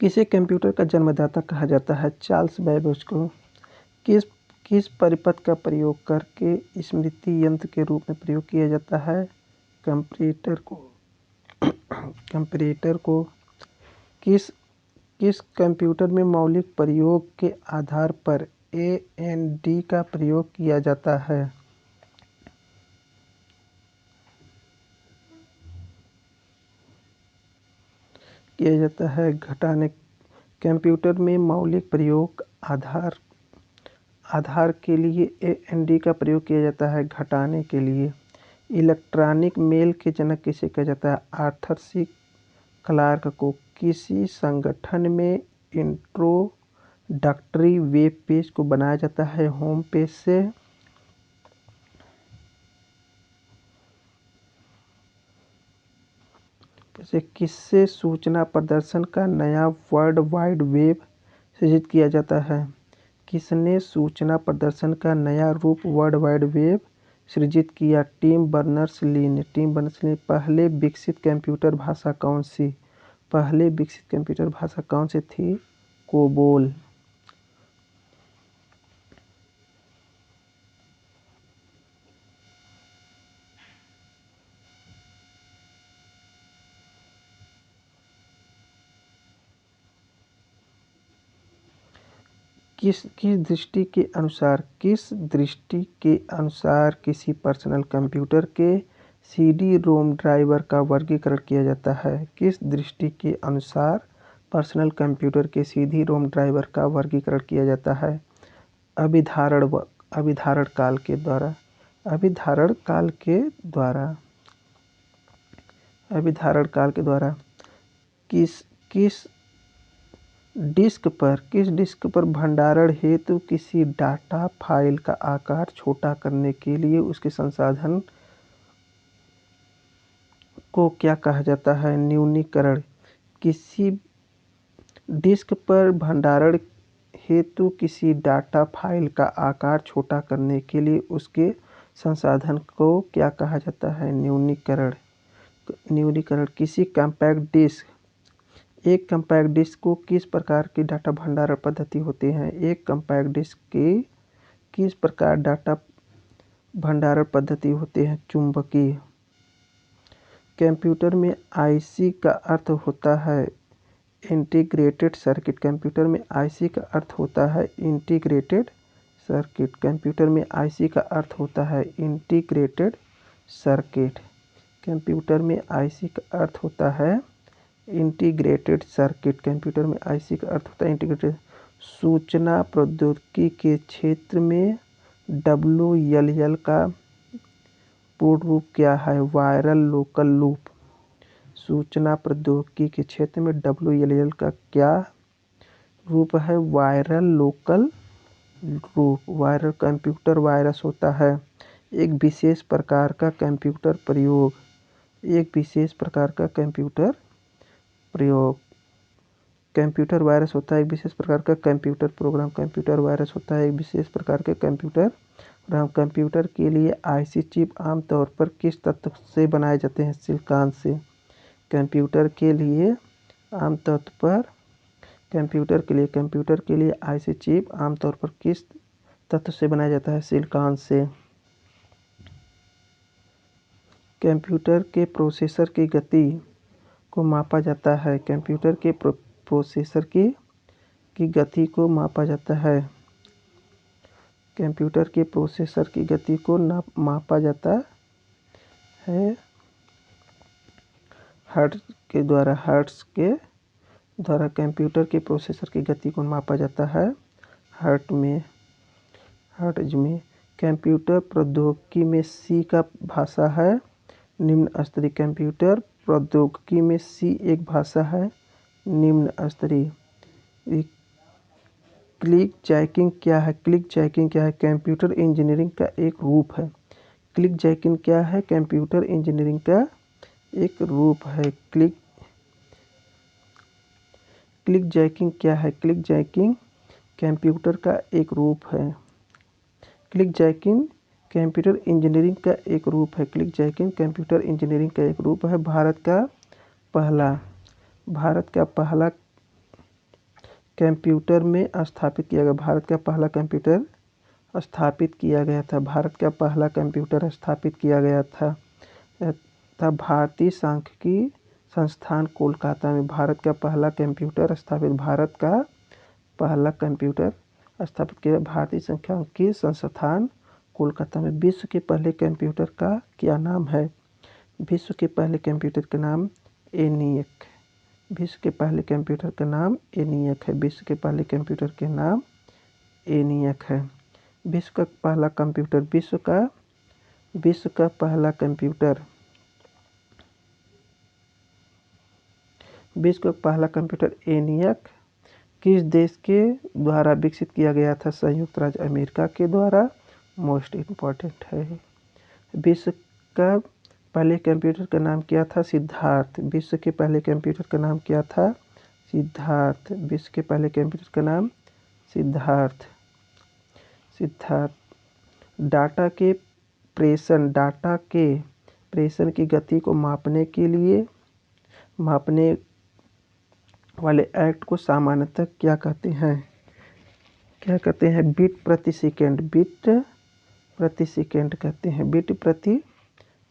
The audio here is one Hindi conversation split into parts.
किसे कंप्यूटर का जन्मदाता कहा जाता है? चार्ल्स बैबेज को। किस किस परिपथ का प्रयोग करके स्मृति यंत्र के रूप में प्रयोग किया जाता है? कंप्यूटर को। कंपैरेटर को। किस किस कंप्यूटर में मौलिक प्रयोग के आधार पर AND का प्रयोग किया जाता है? किया जाता है घटाने। कंप्यूटर में मौलिक प्रयोग आधार के लिए AND का प्रयोग किया जाता है घटाने के लिए। इलेक्ट्रॉनिक मेल के जनक किसे कहा जाता है? आर्थर सी क्लार्क को। किसी संगठन में इंट्रोडक्टरी वेब पेज को बनाया जाता है होम पेज से। किससे सूचना प्रदर्शन का नया वर्ल्ड वाइड वेब सृजित किया जाता है? किसने सूचना प्रदर्शन का नया रूप वर्ल्ड वाइड वेब सृजित किया? टिम बर्नर्स-ली ने। पहले विकसित कंप्यूटर भाषा कौन सी? पहले विकसित कंप्यूटर भाषा कौन सी थी? कोबोल। किस दृष्टि के अनुसार किसी पर्सनल कंप्यूटर के CD-ROM ड्राइवर का वर्गीकरण किया जाता है? किस दृष्टि के अनुसार पर्सनल कंप्यूटर के CD-ROM ड्राइवर का वर्गीकरण किया जाता है? अभिधारण काल के द्वारा। अभिधारण काल के द्वारा। किस डिस्क पर भंडारण हेतु किसी डाटा फाइल का आकार छोटा करने के लिए उसके संसाधन को क्या कहा जाता है? न्यूनीकरण। किसी डिस्क पर भंडारण हेतु किसी डाटा फाइल का आकार छोटा करने के लिए उसके संसाधन को क्या कहा जाता है? न्यूनीकरण। किसी कॉम्पैक्ट डिस्क एक कॉम्पैक्ट डिस्क को किस प्रकार की डाटा भंडारण पद्धति होती है? एक कॉम्पैक्ट डिस्क की किस प्रकार डाटा भंडारण पद्धति होती है? चुंबकीय। कंप्यूटर में IC का अर्थ होता है इंटीग्रेटेड सर्किट। कंप्यूटर में IC का अर्थ होता है इंटीग्रेटेड सर्किट। कंप्यूटर में IC का अर्थ होता है इंटीग्रेटेड सर्किट। कंप्यूटर में IC का अर्थ होता है इंटीग्रेटेड सर्किट। कंप्यूटर में IC का अर्थ होता है इंटीग्रेटेड। सूचना प्रौद्योगिकी के क्षेत्र में WLL का पूर्ण रूप क्या है? Viral local loop. सूचना प्रौद्योगिकी के क्षेत्र में WLL का क्या रूप है? वायरल लोकल रूप। वायरल कंप्यूटर वायरस होता है एक विशेष प्रकार का कंप्यूटर प्रयोग। कंप्यूटर वायरस होता है एक विशेष प्रकार का कंप्यूटर प्रोग्राम। कंप्यूटर वायरस होता है एक विशेष प्रकार के कंप्यूटर प्रोग्राम। कंप्यूटर के लिए IC चिप आमतौर पर किस तत्व से बनाए जाते हैं? सिलिकॉन से। कंप्यूटर के लिए IC चिप आमतौर पर किस तत्व से बनाया जाता है? सिलिकॉन से। कंप्यूटर के प्रोसेसर की गति को मापा जाता है। कंप्यूटर के प्रोसेसर की गति को मापा जाता है। कंप्यूटर के प्रोसेसर की गति को मापा जाता है हर्ट्ज के द्वारा। कंप्यूटर के प्रोसेसर की गति को मापा जाता है हर्ट्ज में। कंप्यूटर प्रौद्योगिकी में C का भाषा है निम्न स्तरीय। कंप्यूटर प्रौद्योगिकी में C एक भाषा है निम्न स्तरीय। क्लिक जैकिंग क्या है? कंप्यूटर इंजीनियरिंग का एक रूप है। क्लिक जैकिंग क्या है? कंप्यूटर इंजीनियरिंग का एक रूप है। क्लिक जैकिंग क्या है? क्लिक जैकिंग कंप्यूटर का एक रूप है। क्लिक जैकिंग कंप्यूटर इंजीनियरिंग का एक रूप है। क्लिक जैकिंग कंप्यूटर इंजीनियरिंग का एक रूप है। भारत का पहला कंप्यूटर में स्थापित किया गया। भारत का पहला कंप्यूटर स्थापित किया गया था। भारत का पहला कंप्यूटर स्थापित किया गया था भारतीय सांख्यिकी संस्थान कोलकाता में। भारत का पहला कंप्यूटर स्थापित भारत का पहला कंप्यूटर स्थापित किया भारतीय सांख्यिकी संस्थान कोलकाता में। विश्व के पहले कंप्यूटर का क्या नाम है? विश्व के पहले कंप्यूटर का नाम एनियक। विश्व के पहले कंप्यूटर का नाम एनियक है। विश्व के पहले कंप्यूटर के नाम एनियक है। विश्व का पहला कंप्यूटर विश्व का पहला कंप्यूटर विश्व का पहला कंप्यूटर एनियक किस देश के द्वारा विकसित किया गया था? संयुक्त राज्य अमेरिका के द्वारा। मोस्ट इम्पॉर्टेंट है। विश्व का पहले कंप्यूटर का नाम क्या था? सिद्धार्थ। विश्व के पहले कंप्यूटर का नाम क्या था? सिद्धार्थ। विश्व के पहले कंप्यूटर का नाम सिद्धार्थ। डाटा के प्रेषण की गति को मापने वाले एक्ट को सामान्यतः क्या कहते हैं? बिट प्रति सेकंड। बिट प्रति सेकंड कहते हैं। बिट प्रति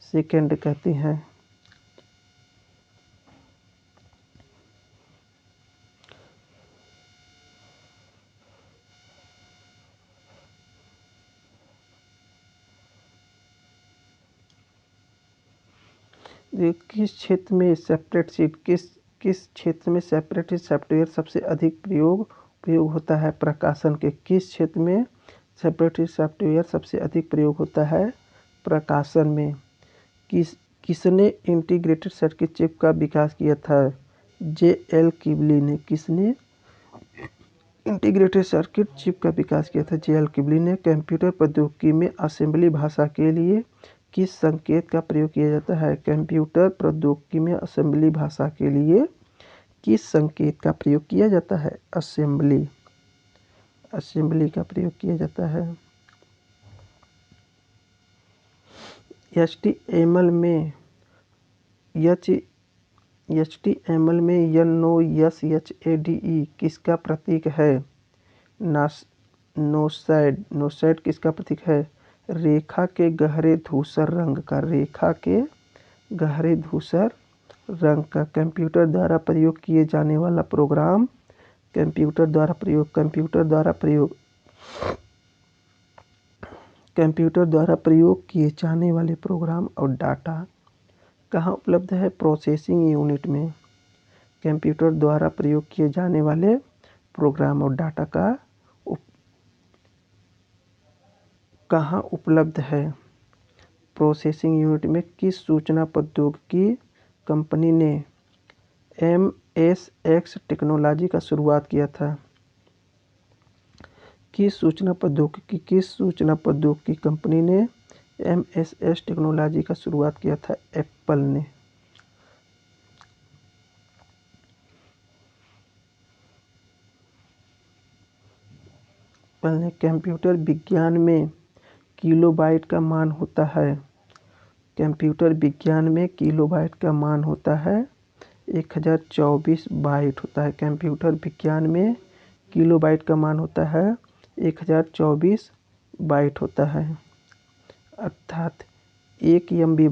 सेकंड कहते हैं। किस क्षेत्र में सेपरेटशीट सॉफ्टवेयर सबसे अधिक प्रयोग होता है? प्रकाशन के। किस क्षेत्र में सेपरेटशीट सॉफ्टवेयर सबसे अधिक प्रयोग होता है? प्रकाशन में। किसने इंटीग्रेटेड सर्किट चिप का विकास किया था? जे.एल. किबली ने। किसने इंटीग्रेटेड सर्किट चिप का विकास किया था? जे.एल. किबली ने। कंप्यूटर प्रौद्योगिकी में असेंबली भाषा के लिए किस संकेत का प्रयोग किया जाता है? कंप्यूटर प्रौद्योगिकी में असेंबली भाषा के लिए किस संकेत का प्रयोग किया जाता है? असेंबली का प्रयोग किया जाता है। HTML में NOSHADE किसका प्रतीक है? नोसैड किसका प्रतीक है? रेखा के गहरे धूसर रंग का। रेखा के गहरे धूसर रंग का। कंप्यूटर द्वारा प्रयोग किए जाने वाला प्रोग्राम। कंप्यूटर द्वारा प्रयोग किए जाने वाले प्रोग्राम और डाटा कहाँ उपलब्ध है? प्रोसेसिंग यूनिट में। कंप्यूटर द्वारा प्रयोग किए जाने वाले प्रोग्राम और डाटा का कहाँ उपलब्ध है? प्रोसेसिंग यूनिट में। किस सूचना प्रौद्योगिकी कंपनी ने MSX टेक्नोलॉजी का शुरुआत किया था? किस सूचना प्रौद्योगिकी कंपनी ने MSX टेक्नोलॉजी का शुरुआत किया था? एप्पल ने। कंप्यूटर विज्ञान में किलोबाइट का मान होता है। कंप्यूटर विज्ञान में किलोबाइट का मान होता है 1024 बाइट होता है। कंप्यूटर विज्ञान में किलोबाइट का मान होता है 1024 बाइट होता है। अर्थात 1 MB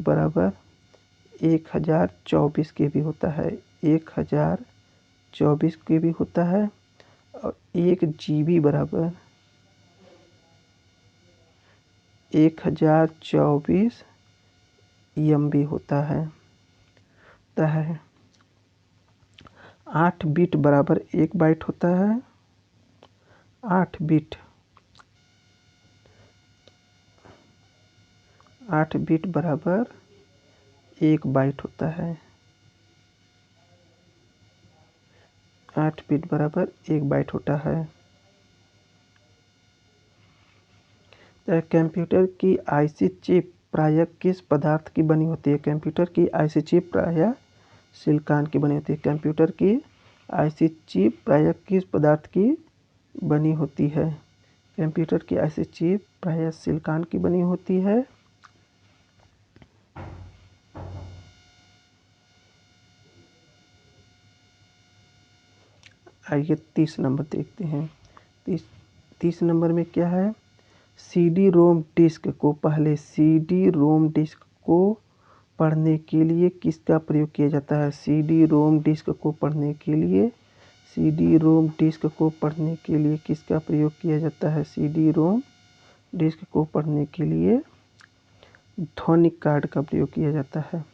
बराबर 1024 KB होता है। 1024 KB होता है। और 1 GB बराबर 1024 MB होता है। 8 बिट बराबर 1 बाइट होता है। 8 बिट बराबर 1 बाइट होता है। 8 बिट बराबर 1 बाइट होता है। कंप्यूटर की आईसी चिप प्रायः किस पदार्थ की बनी होती है? कंप्यूटर की आईसी चिप प्रायः सिलिकॉन की बनी होती है। कंप्यूटर की आईसी चिप प्रायः किस पदार्थ की बनी होती है? कंप्यूटर की आईसी चिप प्रायः सिलिकॉन की बनी होती है। आइए 30 नंबर देखते हैं। 30 नंबर में क्या है, CD रोम डिस्क को पहले CD रोम डिस्क को पढ़ने के लिए किसका प्रयोग किया जाता है। CD रोम डिस्क को पढ़ने के लिए CD रोम डिस्क को पढ़ने के लिए किसका प्रयोग किया जाता है। CD रोम डिस्क को पढ़ने के लिए ध्वनिक कार्ड का प्रयोग किया जाता है।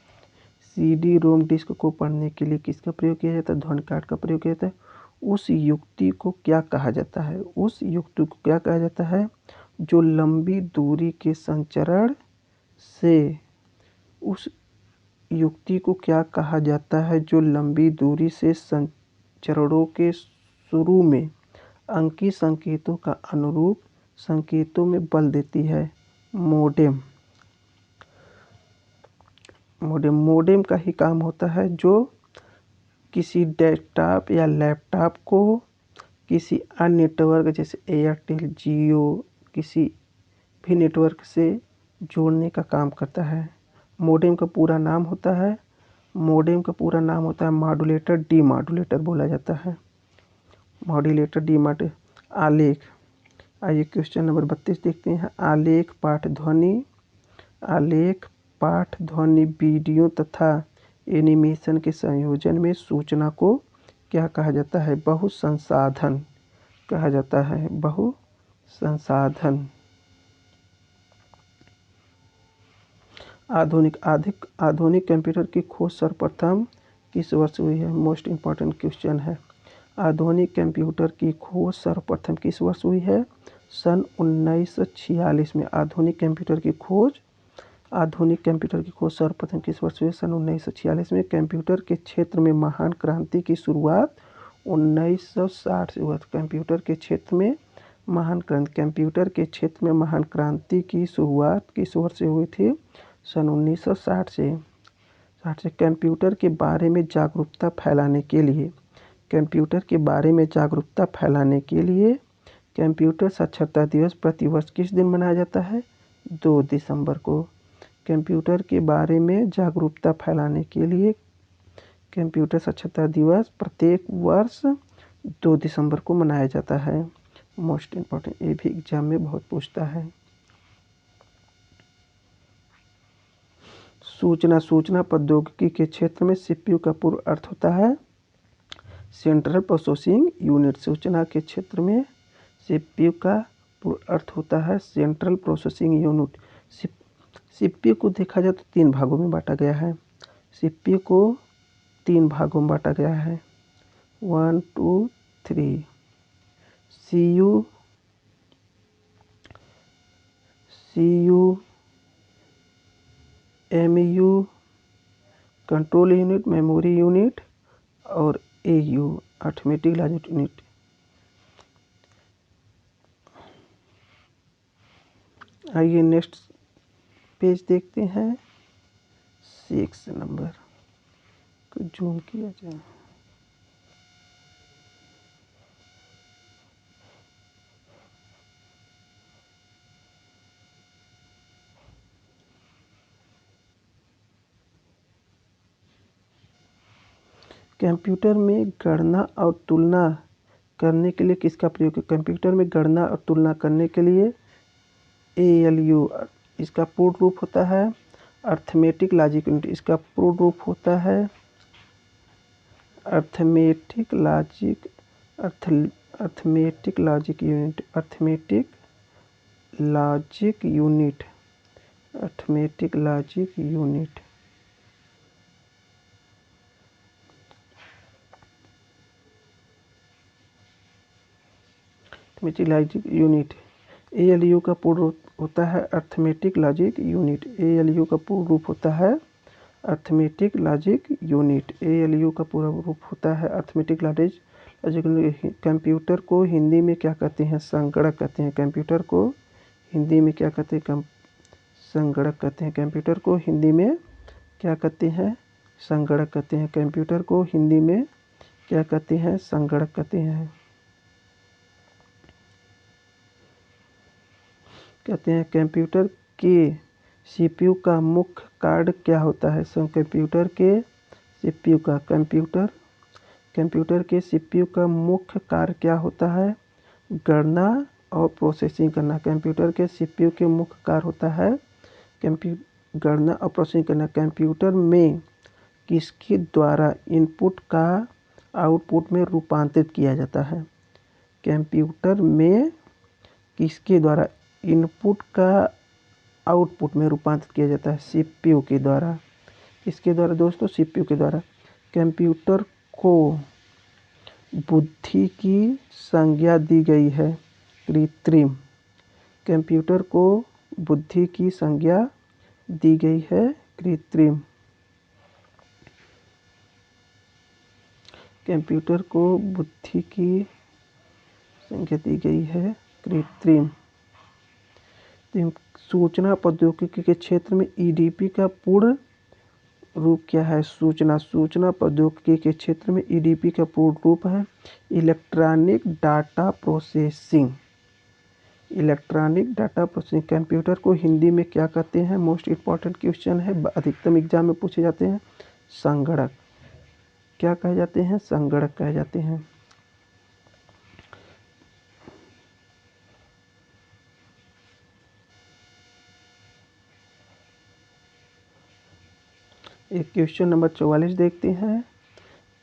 CD रोम डिस्क को पढ़ने के लिए किसका प्रयोग किया जाता है, ध्वनिक कार्ड का प्रयोग किया जाता है। उस युक्ति को क्या कहा जाता है, उस युक्ति को क्या कहा जाता है जो लंबी दूरी के संचरण से, उस युक्ति को क्या कहा जाता है जो लंबी दूरी से संचरणों के शुरू में अंकी संकेतों का अनुरूप संकेतों में बल देती है। मोडेम। मोडेम का ही काम होता है जो किसी डेस्कटॉप या लैपटॉप को किसी अन्य नेटवर्क जैसे एयरटेल, जियो, किसी भी नेटवर्क से जोड़ने का काम करता है। मोडेम का पूरा नाम होता है मॉड्यूलेटर डीमॉड्यूलेटर बोला जाता है। Modulator demodulator. आलेख। आइए क्वेश्चन नंबर 32 देखते हैं। आलेख पाठ ध्वनि वीडियो तथा एनिमेशन के संयोजन में सूचना को क्या कहा जाता है, बहुसंसाधन कहा जाता है। बहुसंसाधन। आधुनिक कंप्यूटर की खोज सर्वप्रथम किस वर्ष हुई है। मोस्ट इम्पॉर्टेंट क्वेश्चन है। आधुनिक कंप्यूटर की खोज सर्वप्रथम किस वर्ष हुई है, सन 1946 में। आधुनिक कंप्यूटर की खोज सर्वप्रथम किस वर्ष हुई, सन 1946 में। कंप्यूटर के क्षेत्र में महान क्रांति की शुरुआत 1960 से हुआ। कंप्यूटर के क्षेत्र में महान क्रांति की शुरुआत किस वर्ष से हुई थी, सन 1960 से। कंप्यूटर के बारे में जागरूकता फैलाने के लिए कंप्यूटर साक्षरता दिवस प्रतिवर्ष किस दिन मनाया जाता है, 2 दिसंबर को। कंप्यूटर के बारे में जागरूकता फैलाने के लिए कंप्यूटर साक्षरता दिवस प्रत्येक वर्ष 2 दिसंबर को मनाया जाता है। मोस्ट इम्पॉर्टेंट, ये भी एग्जाम में बहुत पूछता है। सूचना प्रौद्योगिकी के क्षेत्र में CPU का पूर्व अर्थ होता है सेंट्रल प्रोसेसिंग यूनिट। सूचना के क्षेत्र में CPU का पूर्व अर्थ होता है सेंट्रल प्रोसेसिंग यूनिट। CPU को देखा जाए तो 3 भागों में बांटा गया है। CPU को 3 भागों में बांटा गया है, 1 2 3। CU MU control unit, memory unit और AU अर्थमेटिक लॉजिक यूनिट। आइए नेक्स्ट पेज देखते हैं। 6 नंबर को जूम किया जाए। कंप्यूटर में गणना और तुलना करने के लिए किसका प्रयोग है। कंप्यूटर में गणना और तुलना करने के लिए ALU, इसका पूर्ण रूप होता है अर्थमेटिक लॉजिक यूनिट। इसका पूर्ण रूप होता है अर्थमेटिक लॉजिक यूनिट। ALU का पूर्ण रूप होता है अर्थमेटिक लॉजिक यूनिट। ALU का पूर्ण रूप होता है अर्थमेटिक लॉजिक यूनिट। ALU का पूरा रूप होता है अर्थमेटिक लॉजिक यूनिट। कंप्यूटर को हिंदी में क्या कहते हैं, संगणक कहते हैं। कंप्यूटर को हिंदी में क्या कहते हैं, संगणक कहते हैं। कंप्यूटर को हिंदी में क्या कहते हैं, संगणक कहते हैं। कंप्यूटर को हिंदी में क्या कहते हैं, संगणक कहते हैं। कंप्यूटर के CPU का मुख्य कार्य क्या होता है। कंप्यूटर के CPU का कंप्यूटर के सीपीयू का मुख्य कार्य क्या होता है? गणना और प्रोसेसिंग करना। कंप्यूटर के सीपीयू के मुख्य कार्य होता है गणना और प्रोसेसिंग करना। कंप्यूटर में किसके द्वारा इनपुट का आउटपुट में रूपांतरित किया जाता है? कंप्यूटर में किसके द्वारा इनपुट का आउटपुट में रूपांतरित किया जाता है? सीपीयू के द्वारा। किसके द्वारा दोस्तों? सीपीयू के द्वारा। कंप्यूटर को बुद्धि की संज्ञा दी गई है। कृत्रिम। कंप्यूटर को बुद्धि की संज्ञा दी गई है। कृत्रिम। कंप्यूटर को बुद्धि की संज्ञा दी गई है। कृत्रिम। सूचना प्रौद्योगिकी के क्षेत्र में ईडीपी का पूर्ण रूप क्या है? सूचना प्रौद्योगिकी के क्षेत्र में ईडीपी का पूर्ण रूप है electronic data processing. Electronic data processing. Computer को हिंदी में क्या कहते हैं? मोस्ट इम्पॉर्टेंट क्वेश्चन है, अधिकतम एग्जाम में पूछे जाते हैं। संगणक। क्या कहे जाते हैं? संगणक कहे जाते हैं। एक क्वेश्चन नंबर 44 देखते हैं।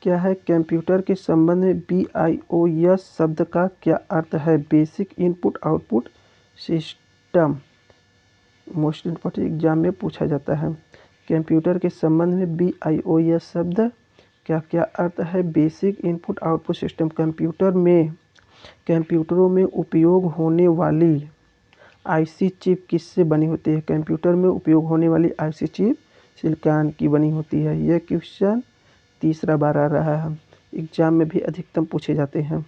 क्या है? कंप्यूटर के संबंध में BIOS शब्द का क्या अर्थ है? Basic input output system. Most important exam में पूछा जाता है। कंप्यूटर के संबंध में BIOS शब्द क्या क्या अर्थ है? Basic input output system. कंप्यूटरों में उपयोग होने वाली आईसी चिप किससे बनी होती है? कंप्यूटर में उपयोग होने वाली आईसी चिप सिलिकॉन की बनी होती है। यह क्वेश्चन तीसरा बार आ रहा है, एग्जाम में भी अधिकतम पूछे जाते हैं।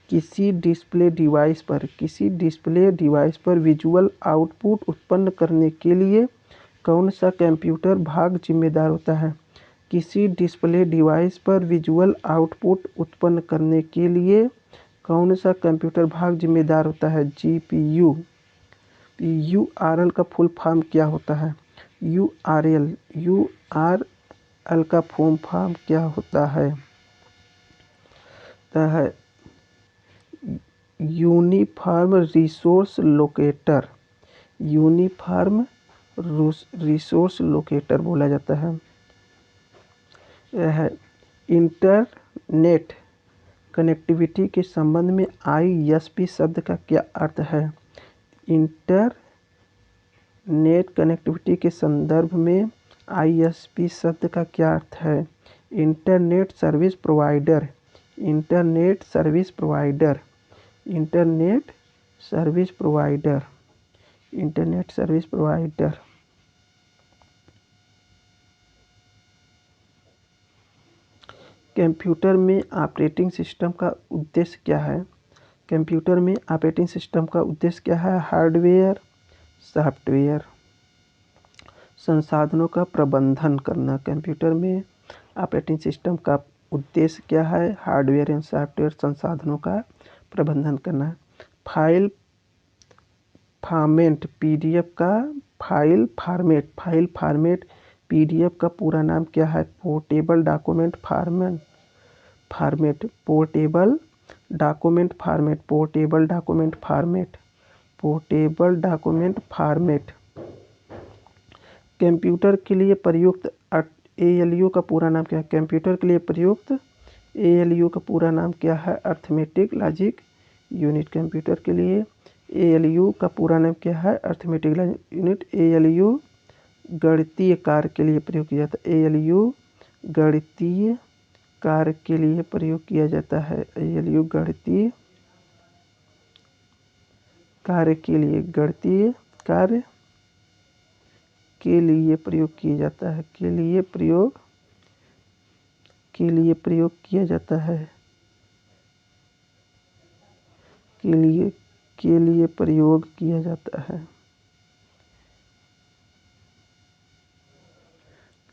किसी डिस्प्ले डिवाइस पर विजुअल आउटपुट उत्पन्न करने के लिए कौन सा कंप्यूटर भाग जिम्मेदार होता है? किसी डिस्प्ले डिवाइस पर विजुअल आउटपुट उत्पन्न करने के लिए कौन सा कंप्यूटर भाग जिम्मेदार होता है? जीपीयू। यूआरएल का फुल फॉर्म क्या होता है? यूआरएल का फुल फॉर्म क्या होता है? Uniform resource locator. Uniform resource locator बोला जाता है। यह इंटरनेट कनेक्टिविटी के संबंध में ISP शब्द का क्या अर्थ है? इंटरनेट कनेक्टिविटी के संदर्भ में ISP शब्द का क्या अर्थ है? Internet service provider. Internet service provider. Internet service provider. Internet service provider. Computer में ऑपरेटिंग सिस्टम का उद्देश्य क्या है? कंप्यूटर में ऑपरेटिंग सिस्टम का उद्देश्य क्या है? Hardware, software. संसाधनों का प्रबंधन करना। कंप्यूटर में ऑपरेटिंग सिस्टम का उद्देश्य क्या है? हार्डवेयर एंड सॉफ्टवेयर संसाधनों का प्रबंधन करना। फाइल फॉर्मेट पीडीएफ का पूरा नाम क्या है? Portable document format. Portable document format. Computer के लिए प्रयुक्त ALU का पूरा नाम क्या है? कंप्यूटर के लिए प्रयुक्त ALU का पूरा नाम क्या है? Arithmetic logic unit. कंप्यूटर के लिए ALU का पूरा नाम क्या है? Arithmetic logic unit. ALU गणितीय कार्य के लिए प्रयोग किया जाता है। ALU गणितीय कार्य के लिए प्रयोग किया जाता है। ALU गणितीय कार्य के लिए प्रयोग किया जाता है। के लिए प्रयोग किया जाता है। के लिए प्रयोग किया जाता है।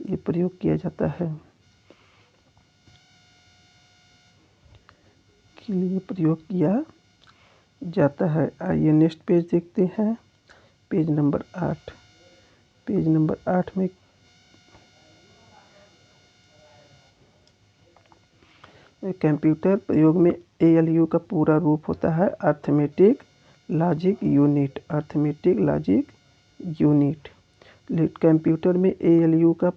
ये प्रयोग किया जाता है। के लिए प्रयोग किया जाता है। आइए नेक्स्ट पेज देखते हैं। Page number 8। पेज नंबर 8 में कंप्यूटर प्रयोग में ALU का पूरा रूप होता है arithmetic logic unit. Arithmetic logic unit. Computer में ALU का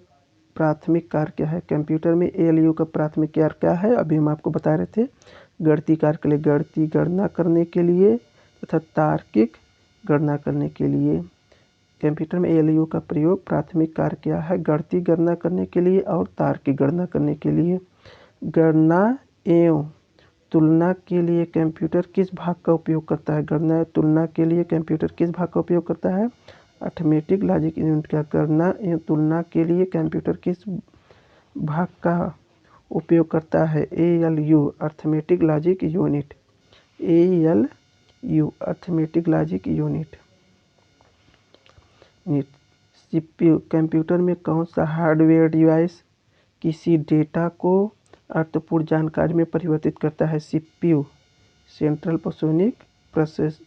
प्राथमिक कार्य क्या है? कंप्यूटर में ALU का प्राथमिक कार्य क्या है? अभी हम आपको बता रहे थे। गणितीय कार्य के लिए, गणितीय गणना करने के लिए तथा तार्किक गणना करने के लिए। कंप्यूटर में ALU का प्रयोग प्राथमिक कार्य क्या है? गणितीय गणना करने के लिए और तार्किक गणना करने के लिए। गणना एवं तुलना के लिए कंप्यूटर किस भाग का उपयोग करता है? गणना एवं तुलना के लिए कंप्यूटर किस भाग का उपयोग करता है? अर्थमेटिक लॉजिक यूनिट का। गणना एवं तुलना के लिए कंप्यूटर किस भाग का उपयोग करता है? ALU arithmetic logic unit. ALU arithmetic logic unit. CPU computer में कौन सा हार्डवेयर डिवाइस किसी डेटा को अर्थपूर्ण जानकारी में परिवर्तित करता है? CPU central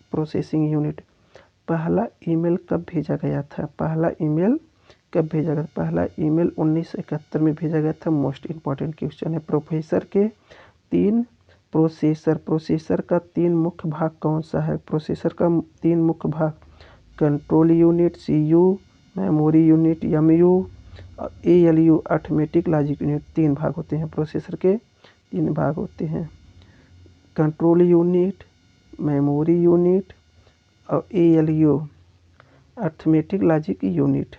processing unit. पहला ईमेल कब भेजा गया था? पहला ईमेल कब भेजा गया? पहला ईमेल 1971 में भेजा गया था। मोस्ट इम्पॉर्टेंट क्वेश्चन है। प्रोसेसर का 3 मुख्य भाग कौन सा है? प्रोसेसर का 3 मुख्य भाग control unit CU, memory unit MU और ALU अर्थमेटिक लॉजिक यूनिट। 3 भाग होते हैं। प्रोसेसर के 3 भाग होते हैं, कंट्रोल यूनिट, मेमोरी यूनिट और ALU arithmetic logic unit.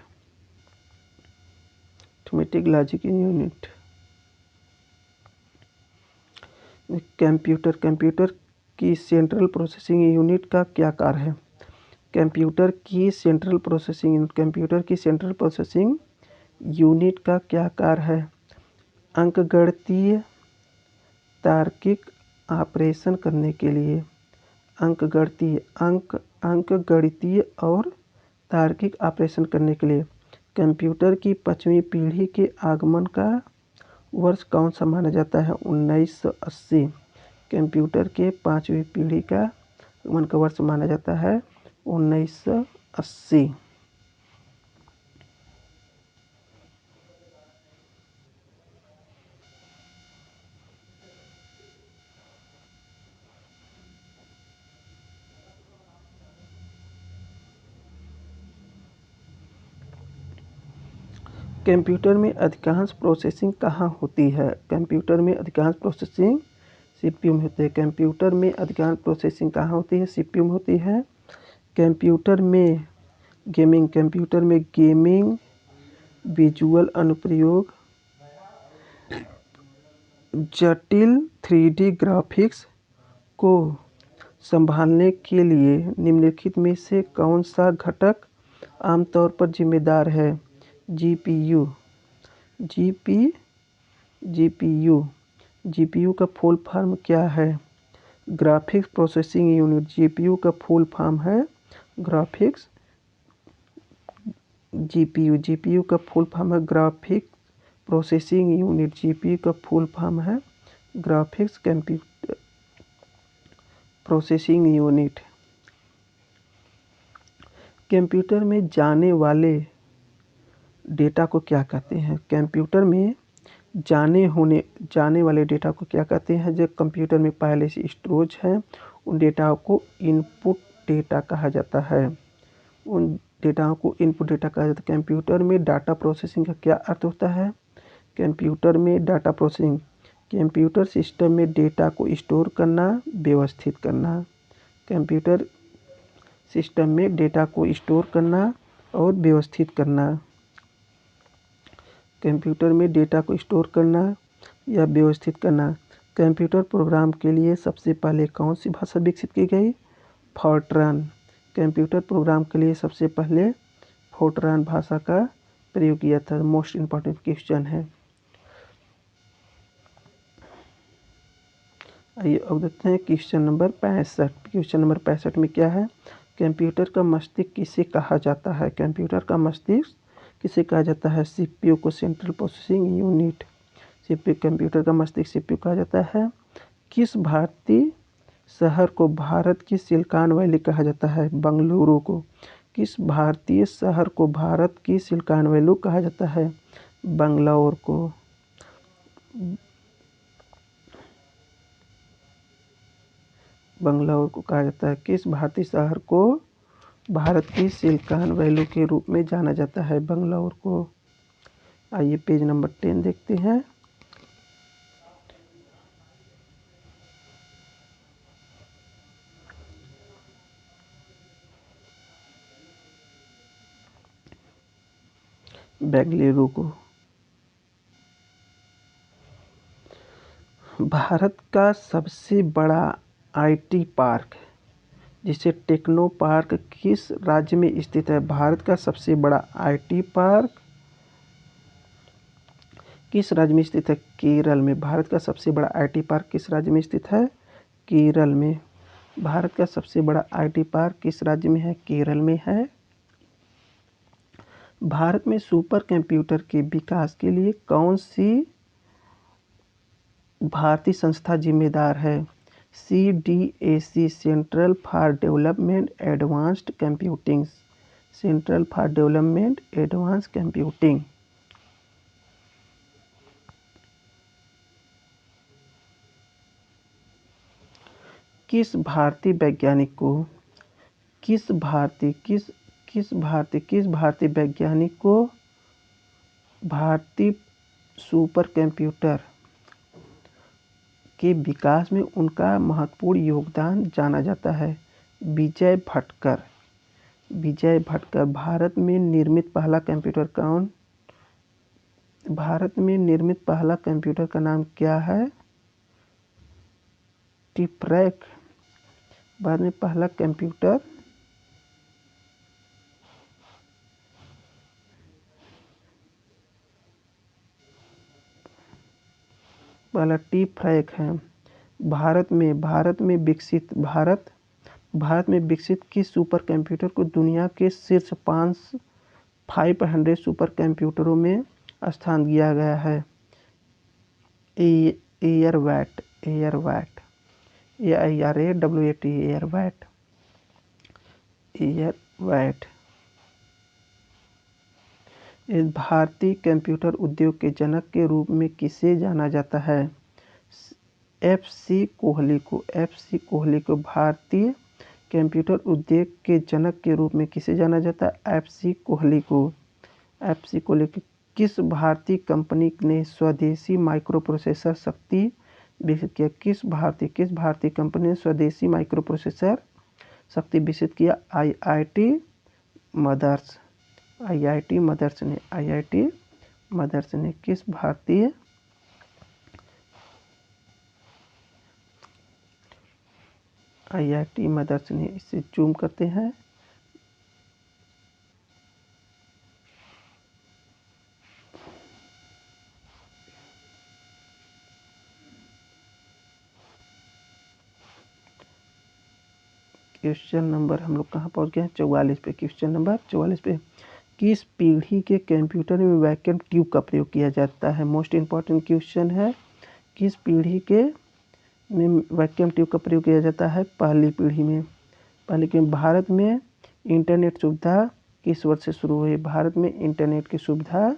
Arithmetic logic unit. Computer की सेंट्रल प्रोसेसिंग यूनिट का क्या कार्य है? कंप्यूटर की सेंट्रल प्रोसेसिंग यूनिट का क्या कार्य है? अंकगणितीय तार्किक ऑपरेशन करने के लिए। अंकगणितीय और तार्किक ऑपरेशन करने के लिए। कंप्यूटर की 5वीं पीढ़ी के आगमन का वर्ष कौन सा माना जाता है? 1980। कंप्यूटर के 5वीं पीढ़ी का आगमन का वर्ष माना जाता है 1980। कंप्यूटर में अधिकांश प्रोसेसिंग कहाँ होती है? कंप्यूटर में अधिकांश प्रोसेसिंग CPU में होती है। कंप्यूटर में अधिकांश प्रोसेसिंग कहाँ होती है? CPU में होती है। कंप्यूटर में गेमिंग, विजुअल अनुप्रयोग, जटिल 3D ग्राफिक्स को संभालने के लिए निम्नलिखित में से कौन सा घटक आमतौर पर जिम्मेदार है? GPU का फुल फॉर्म क्या है? Graphics processing unit. GPU का फुल फॉर्म है ग्राफिक्स। GPU का फुल फॉर्म है ग्राफिक्स प्रोसेसिंग यूनिट। GPU का फुल फॉर्म है graphics computer processing unit. Computer में जाने वाले डेटा को क्या कहते हैं? कंप्यूटर में जाने वाले डेटा को क्या कहते हैं? जो कंप्यूटर में पहले से स्टोरेज है उन डेटा को इनपुट डेटा कहा जाता है। उन डेटा को इनपुट डेटा कहा जाता है। कंप्यूटर में डाटा प्रोसेसिंग का क्या अर्थ होता है? कंप्यूटर में डाटा प्रोसेसिंग कंप्यूटर सिस्टम में डेटा को स्टोर करना, व्यवस्थित करना। कंप्यूटर सिस्टम में डेटा को स्टोर करना और व्यवस्थित करना। कंप्यूटर में डेटा को स्टोर करना या व्यवस्थित करना। कंप्यूटर प्रोग्राम के लिए सबसे पहले कौन सी भाषा विकसित की गई? फोर्ट्रान। कंप्यूटर प्रोग्राम के लिए सबसे पहले फोर्ट्रान भाषा का प्रयोग किया था। मोस्ट इम्पॉर्टेंट क्वेश्चन है। आइए अब देखते हैं क्वेश्चन नंबर 65। क्वेश्चन नंबर 65 में क्या है? कंप्यूटर का मस्तिष्क किसे कहा जाता है? कंप्यूटर का मस्तिष्क किसे कहा जाता है? CPU को central processing unit. CPU computer का मस्तिष्क CPU कहा जाता है। किस भारतीय शहर को भारत की सिलिकॉन वैली कहा जाता है? बंगलुरु को। किस भारतीय शहर को भारत की सिलिकॉन वैली कहा जाता है? बंगलौर को। बंगलौर को कहा जाता है। किस भारतीय शहर को भारत की सिलिकॉन वैली के रूप में जाना जाता है? बंगलौर को। आइए पेज नंबर 10 देखते हैं। बेंगलुरु को। भारत का सबसे बड़ा आईटी पार्क जिसे टेक्नो पार्क किस राज्य में स्थित है? भारत का सबसे बड़ा आईटी पार्क किस राज्य में स्थित है? केरल में। भारत का सबसे बड़ा आईटी पार्क किस राज्य में स्थित है? केरल में। भारत का सबसे बड़ा आईटी पार्क किस राज्य में है? केरल में है। भारत में सुपर कंप्यूटर के विकास के लिए कौन सी भारतीय संस्था जिम्मेदार है? CDAC, central for development advanced computing. Central for development advance computing. किस भारतीय वैज्ञानिक को भारतीय सुपर कंप्यूटर के विकास में उनका महत्वपूर्ण योगदान जाना जाता है? विजय भटकर। भारत में निर्मित पहला कंप्यूटर का नाम क्या है? टिपरैक। बाद में पहला कंप्यूटर पहला टिपरैक है। भारत में विकसित किस सुपर कंप्यूटर को दुनिया के शीर्ष 500 सुपर कंप्यूटरों में स्थान दिया गया है? एयरवैट। एयरवैट। इस भारतीय कंप्यूटर उद्योग के जनक के रूप में किसे जाना जाता है? FC कोहली को। भारतीय कंप्यूटर उद्योग के जनक के रूप में किसे जाना जाता है? FC कोहली को। किस भारतीय कंपनी ने स्वदेशी माइक्रोप्रोसेसर शक्ति विकसित किया? किस भारतीय कंपनी ने स्वदेशी माइक्रोप्रोसेसर शक्ति विकसित किया? IIT मदर्स ने। किस भारतीय IIT मदर्स ने। इसे जूम करते हैं। क्वेश्चन नंबर हम लोग कहाँ पहुँच गए हैं? 44 पे। क्वेश्चन नंबर 44 पे। किस पीढ़ी के कंप्यूटर में वैक्यूम ट्यूब का प्रयोग किया जाता है? मोस्ट इम्पॉर्टेंट क्वेश्चन है। किस पीढ़ी के में वैक्यूम ट्यूब का प्रयोग किया जाता है? पहली पीढ़ी में। भारत में इंटरनेट सुविधा किस वर्ष से शुरू हुई? भारत में इंटरनेट की सुविधा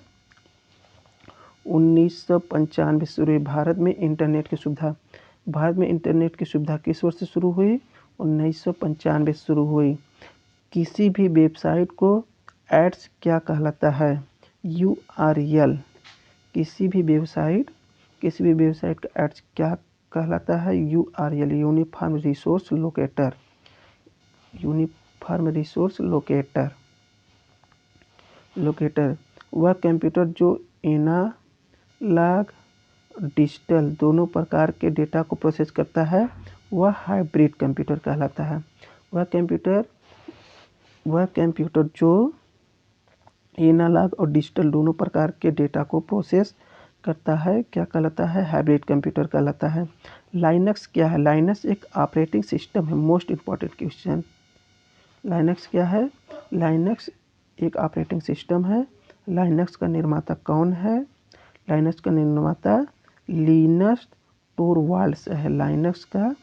1995 से शुरू हुई। भारत में इंटरनेट की सुविधा किस वर्ष से शुरू हुई? 1995 से शुरू हुई। किसी भी वेबसाइट को एड्स क्या कहलाता है? URL। किसी भी वेबसाइट का एड्स क्या कहलाता है? URL, uniform resource locator. वह कंप्यूटर जो एनालॉग डिजिटल दोनों प्रकार के डेटा को प्रोसेस करता है वह हाइब्रिड कंप्यूटर कहलाता है। वह कंप्यूटर जो एनालॉग और डिजिटल दोनों प्रकार के डेटा को प्रोसेस करता है क्या कहलाता है? हाइब्रिड कंप्यूटर कहलाता है। लाइनक्स क्या है? लाइनक्स एक ऑपरेटिंग सिस्टम है। Most important question. लाइनक्स क्या है? लाइनक्स एक ऑपरेटिंग सिस्टम है। लाइनक्स का निर्माता कौन है? लाइनक्स का निर्माता लिनस टोरवाल्ड्स है। लाइनक्स का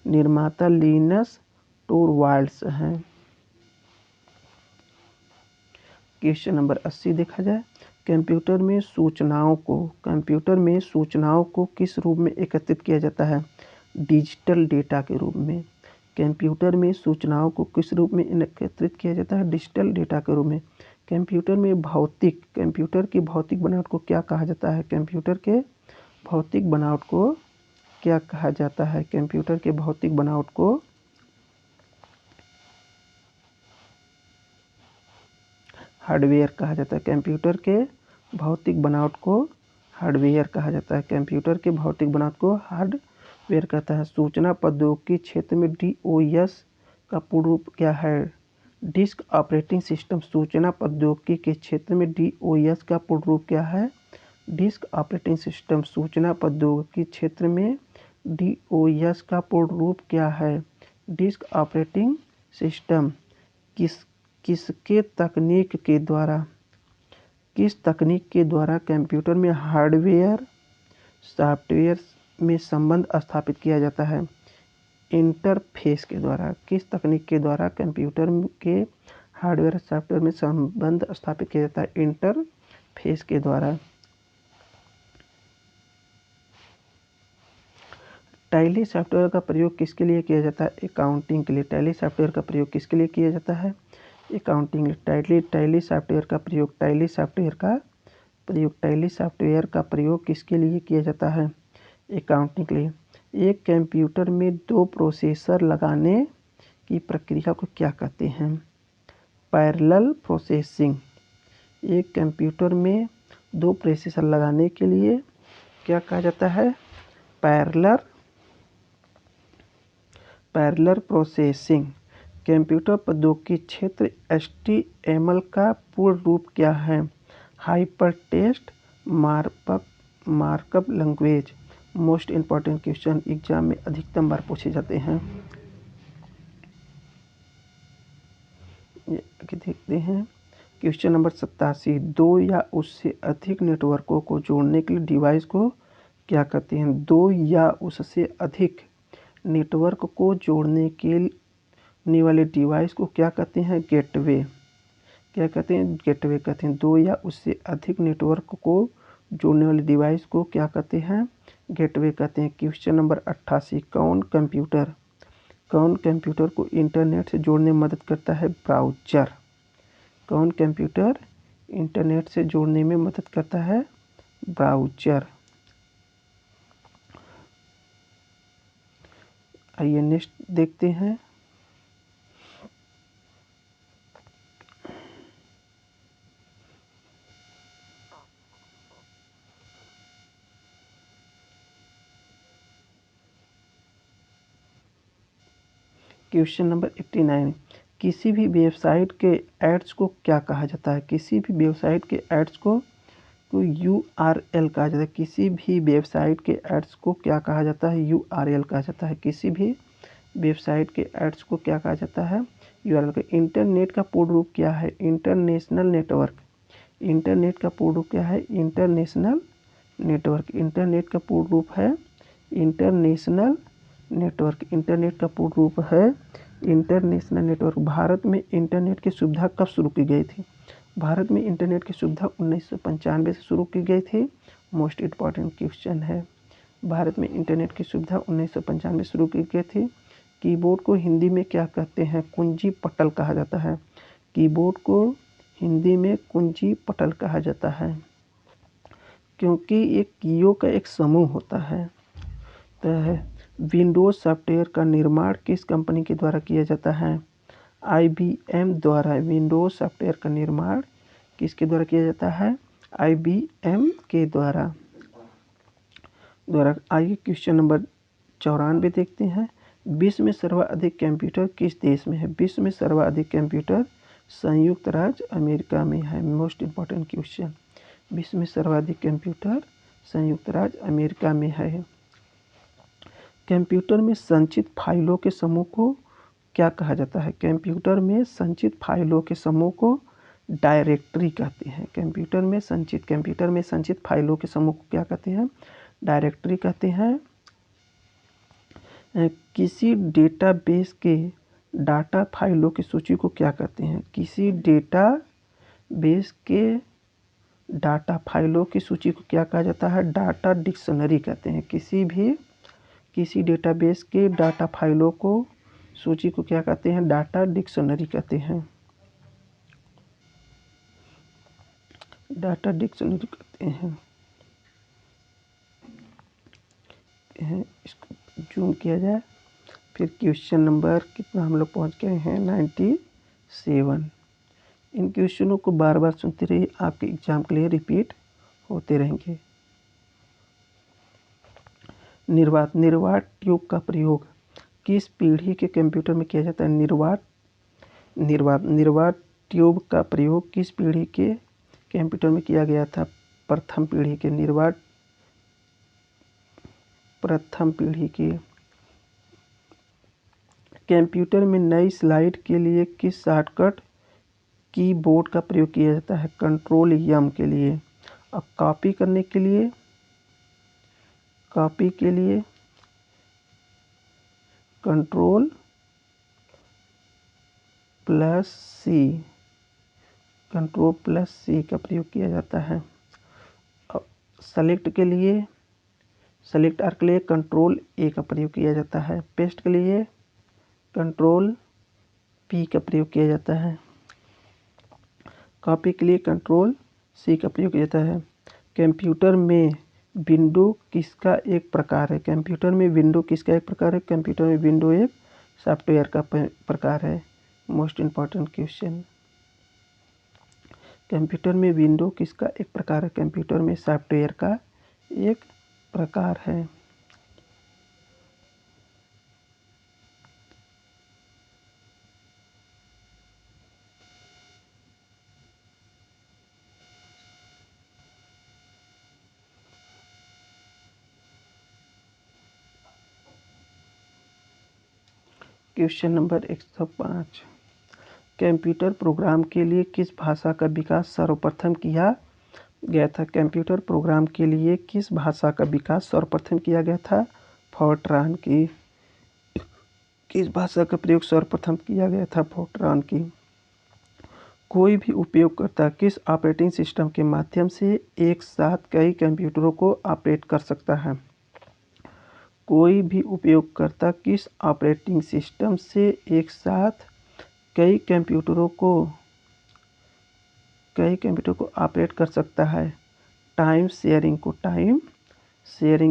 निर्माता लिनस टोरवाल्ड्स है। क्वेश्चन नंबर 80 देखा जाए। कंप्यूटर में सूचनाओं को किस रूप में एकत्रित किया जाता है? डिजिटल डेटा के रूप में। कंप्यूटर में सूचनाओं को किस रूप में एकत्रित किया जाता है? डिजिटल डेटा के रूप में। कंप्यूटर की भौतिक बनावट को क्या कहा जाता है? कंप्यूटर के भौतिक बनावट को क्या कहा जाता है? कंप्यूटर के भौतिक बनावट को हार्डवेयर कहा जाता है। कंप्यूटर के भौतिक बनावट को हार्डवेयर कहा जाता है। कंप्यूटर के भौतिक बनावट को हार्डवेयर कहता है। सूचना प्रौद्योगिकी क्षेत्र में DOS का पूर्ण रूप क्या है? Disk operating system. सूचना प्रौद्योगिकी के क्षेत्र में DOS का पूर्ण रूप क्या है? Disk operating system. सूचना प्रौद्योगिकी क्षेत्र में DOS का पूर्ण रूप क्या है? Disk operating system. किस तकनीक के द्वारा कंप्यूटर में हार्डवेयर सॉफ्टवेयर में संबंध स्थापित किया जाता है? इंटरफेस के द्वारा। किस तकनीक के द्वारा कंप्यूटर के हार्डवेयर सॉफ्टवेयर में संबंध स्थापित किया जाता है? इंटरफेस के द्वारा। टैली सॉफ्टवेयर का प्रयोग किसके लिए किया जाता है? अकाउंटिंग के लिए। टैली सॉफ्टवेयर का प्रयोग किसके लिए किया जाता है? अकाउंटिंग। टैली सॉफ्टवेयर का प्रयोग किसके लिए किया जाता है? अकाउंटिंग के लिए। एक कंप्यूटर में 2 प्रोसेसर लगाने की प्रक्रिया को क्या कहते हैं? Parallel processing. एक कंप्यूटर में 2 प्रोसेसर लगाने के लिए क्या कहा जाता है? Parallel processing. कंप्यूटर प्रौद्योगिकी क्षेत्र HTML का पूर्ण रूप क्या है? Hyper text markup language. Most important question exam में अधिकतम बार पूछे जाते हैं। देखते हैं क्वेश्चन नंबर 87। 2 या उससे अधिक नेटवर्कों को जोड़ने के लिए डिवाइस को क्या कहते हैं? 2 या उससे अधिक नेटवर्क को जोड़ने के वाले डिवाइस को क्या कहते हैं? गेटवे। क्या कहते हैं? गेटवे कहते हैं। 2 या उससे अधिक नेटवर्क को जोड़ने वाले डिवाइस को क्या कहते हैं? गेटवे कहते हैं। Question number 88। कौन कंप्यूटर को इंटरनेट से जोड़ने में मदद करता है? ब्राउज़र। कौन कंप्यूटर इंटरनेट से जोड़ने में मदद करता है? ब्राउज़र। आइए नेक्स्ट देखते हैं। Question number 89। किसी भी वेबसाइट के एड्स को क्या कहा जाता है? किसी भी वेबसाइट के एड्स को URL कहा जाता है। किसी भी वेबसाइट के एड्स को क्या कहा जाता है? URL कहा जाता है। किसी भी वेबसाइट के एड्स को क्या कहा जाता है? URL। इंटरनेट का पूर्ण रूप क्या है? International network. इंटरनेट का पूर्ण रूप क्या है? International network. इंटरनेट का पूर्ण रूप है इंटरनेशनल नेटवर्क। इंटरनेट का पूर्ण रूप है इंटरनेशनल नेटवर्क। भारत में इंटरनेट की सुविधा कब शुरू की गई थी? भारत में इंटरनेट की सुविधा 1995 से शुरू की गई थी। मोस्ट इम्पॉर्टेंट क्वेश्चन है। भारत में इंटरनेट की सुविधा 1995 में शुरू की गई थी। कीबोर्ड को हिंदी में क्या कहते हैं? कुंजी पटल कहा जाता है। कीबोर्ड को हिंदी में कुंजी पटल कहा जाता है, क्योंकि एक कीयों का एक समूह होता है। तो विंडोज़ सॉफ्टवेयर का निर्माण किस कंपनी के द्वारा किया जाता है? IBM द्वारा। विंडोज़ सॉफ्टवेयर का निर्माण किसके द्वारा किया जाता है? IBM के द्वारा। आइए क्वेश्चन नंबर 94 देखते हैं। विश्व में सर्वाधिक कंप्यूटर किस देश में है? विश्व में सर्वाधिक कंप्यूटर संयुक्त राज्य अमेरिका में है। Most important question. विश्व में सर्वाधिक कंप्यूटर संयुक्त राज्य अमेरिका में है। कंप्यूटर में संचित फाइलों के समूह को क्या कहा जाता है? कंप्यूटर में संचित फाइलों के समूह को डायरेक्टरी कहते हैं। कंप्यूटर में संचित फाइलों के समूह को क्या कहते हैं? डायरेक्टरी कहते हैं। किसी डेटाबेस के डाटा फाइलों की सूची को क्या कहते हैं? किसी डेटाबेस के डाटा फाइलों की सूची को क्या कहा जाता है? डाटा डिक्शनरी कहते हैं। किसी भी किसी डेटाबेस के डाटा फाइलों को सूची को क्या कहते हैं? डाटा डिक्शनरी कहते हैं। डाटा डिक्शनरी कहते हैं। इसको जूम किया जाए। फिर क्वेश्चन नंबर कितना हम लोग पहुँच गए हैं? 97। इन क्वेश्चनों को बार बार सुनते रहिए, आपके एग्जाम के लिए रिपीट होते रहेंगे। निर्वात ट्यूब का प्रयोग किस पीढ़ी के कंप्यूटर में किया जाता है? निर्वात ट्यूब का प्रयोग किस पीढ़ी के कंप्यूटर में किया गया था? प्रथम पीढ़ी के। निर्वात प्रथम पीढ़ी की। कंप्यूटर में नई स्लाइड के लिए किस शॉर्टकट कीबोर्ड का प्रयोग किया जाता है? कंट्रोल एम के लिए। और कॉपी करने के लिए कंट्रोल प्लस सी का प्रयोग किया जाता है। और सेलेक्ट आर के लिए कंट्रोल ए का प्रयोग किया जाता है। पेस्ट के लिए कंट्रोल पी का प्रयोग किया जाता है। कॉपी के लिए कंट्रोल सी का प्रयोग किया जाता है। कंप्यूटर में विंडो किसका एक प्रकार है? कंप्यूटर में विंडो किसका एक प्रकार है? कंप्यूटर में विंडो एक सॉफ्टवेयर का प्रकार है। Most important question. कंप्यूटर में विंडो किसका एक प्रकार है? कंप्यूटर में सॉफ्टवेयर का एक प्रकार है। Question number 105। कंप्यूटर प्रोग्राम के लिए किस भाषा का विकास सर्वप्रथम किया गया था? कंप्यूटर प्रोग्राम के लिए किस भाषा का विकास सर्वप्रथम किया गया था? फोर्ट्रान की। किस भाषा का प्रयोग सर्वप्रथम किया गया था? फोर्ट्रान की। कोई भी उपयोगकर्ता किस ऑपरेटिंग सिस्टम के माध्यम से एक साथ कई कंप्यूटरों को ऑपरेट कर सकता है? कोई भी उपयोगकर्ता किस ऑपरेटिंग सिस्टम से एक साथ कई कंप्यूटरों को ऑपरेट कर सकता है? टाइम शेयरिंग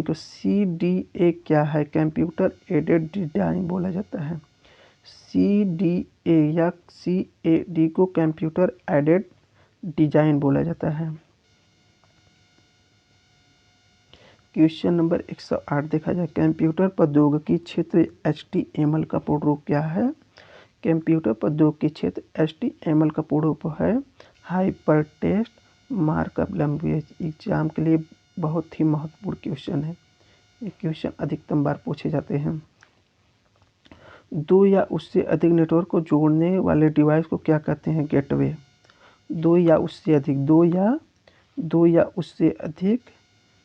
को CDA क्या है? कंप्यूटर एडेड डिजाइन बोला जाता है। CDA या CAD को कंप्यूटर एडेड डिजाइन बोला जाता है। क्वेश्चन नंबर 108 देखा जाए। कंप्यूटर प्रौद्योगिकी क्षेत्र HTML का पूर्ण रूप क्या है? कंप्यूटर प्रौद्योगिकी क्षेत्र HTML का पूर्ण रूप है hyper text markup language. Exam के लिए बहुत ही महत्वपूर्ण क्वेश्चन है। ये क्वेश्चन अधिकतम बार पूछे जाते हैं। दो या उससे अधिक नेटवर्क को जोड़ने वाले डिवाइस को क्या कहते हैं? गेटवे। दो या उससे अधिक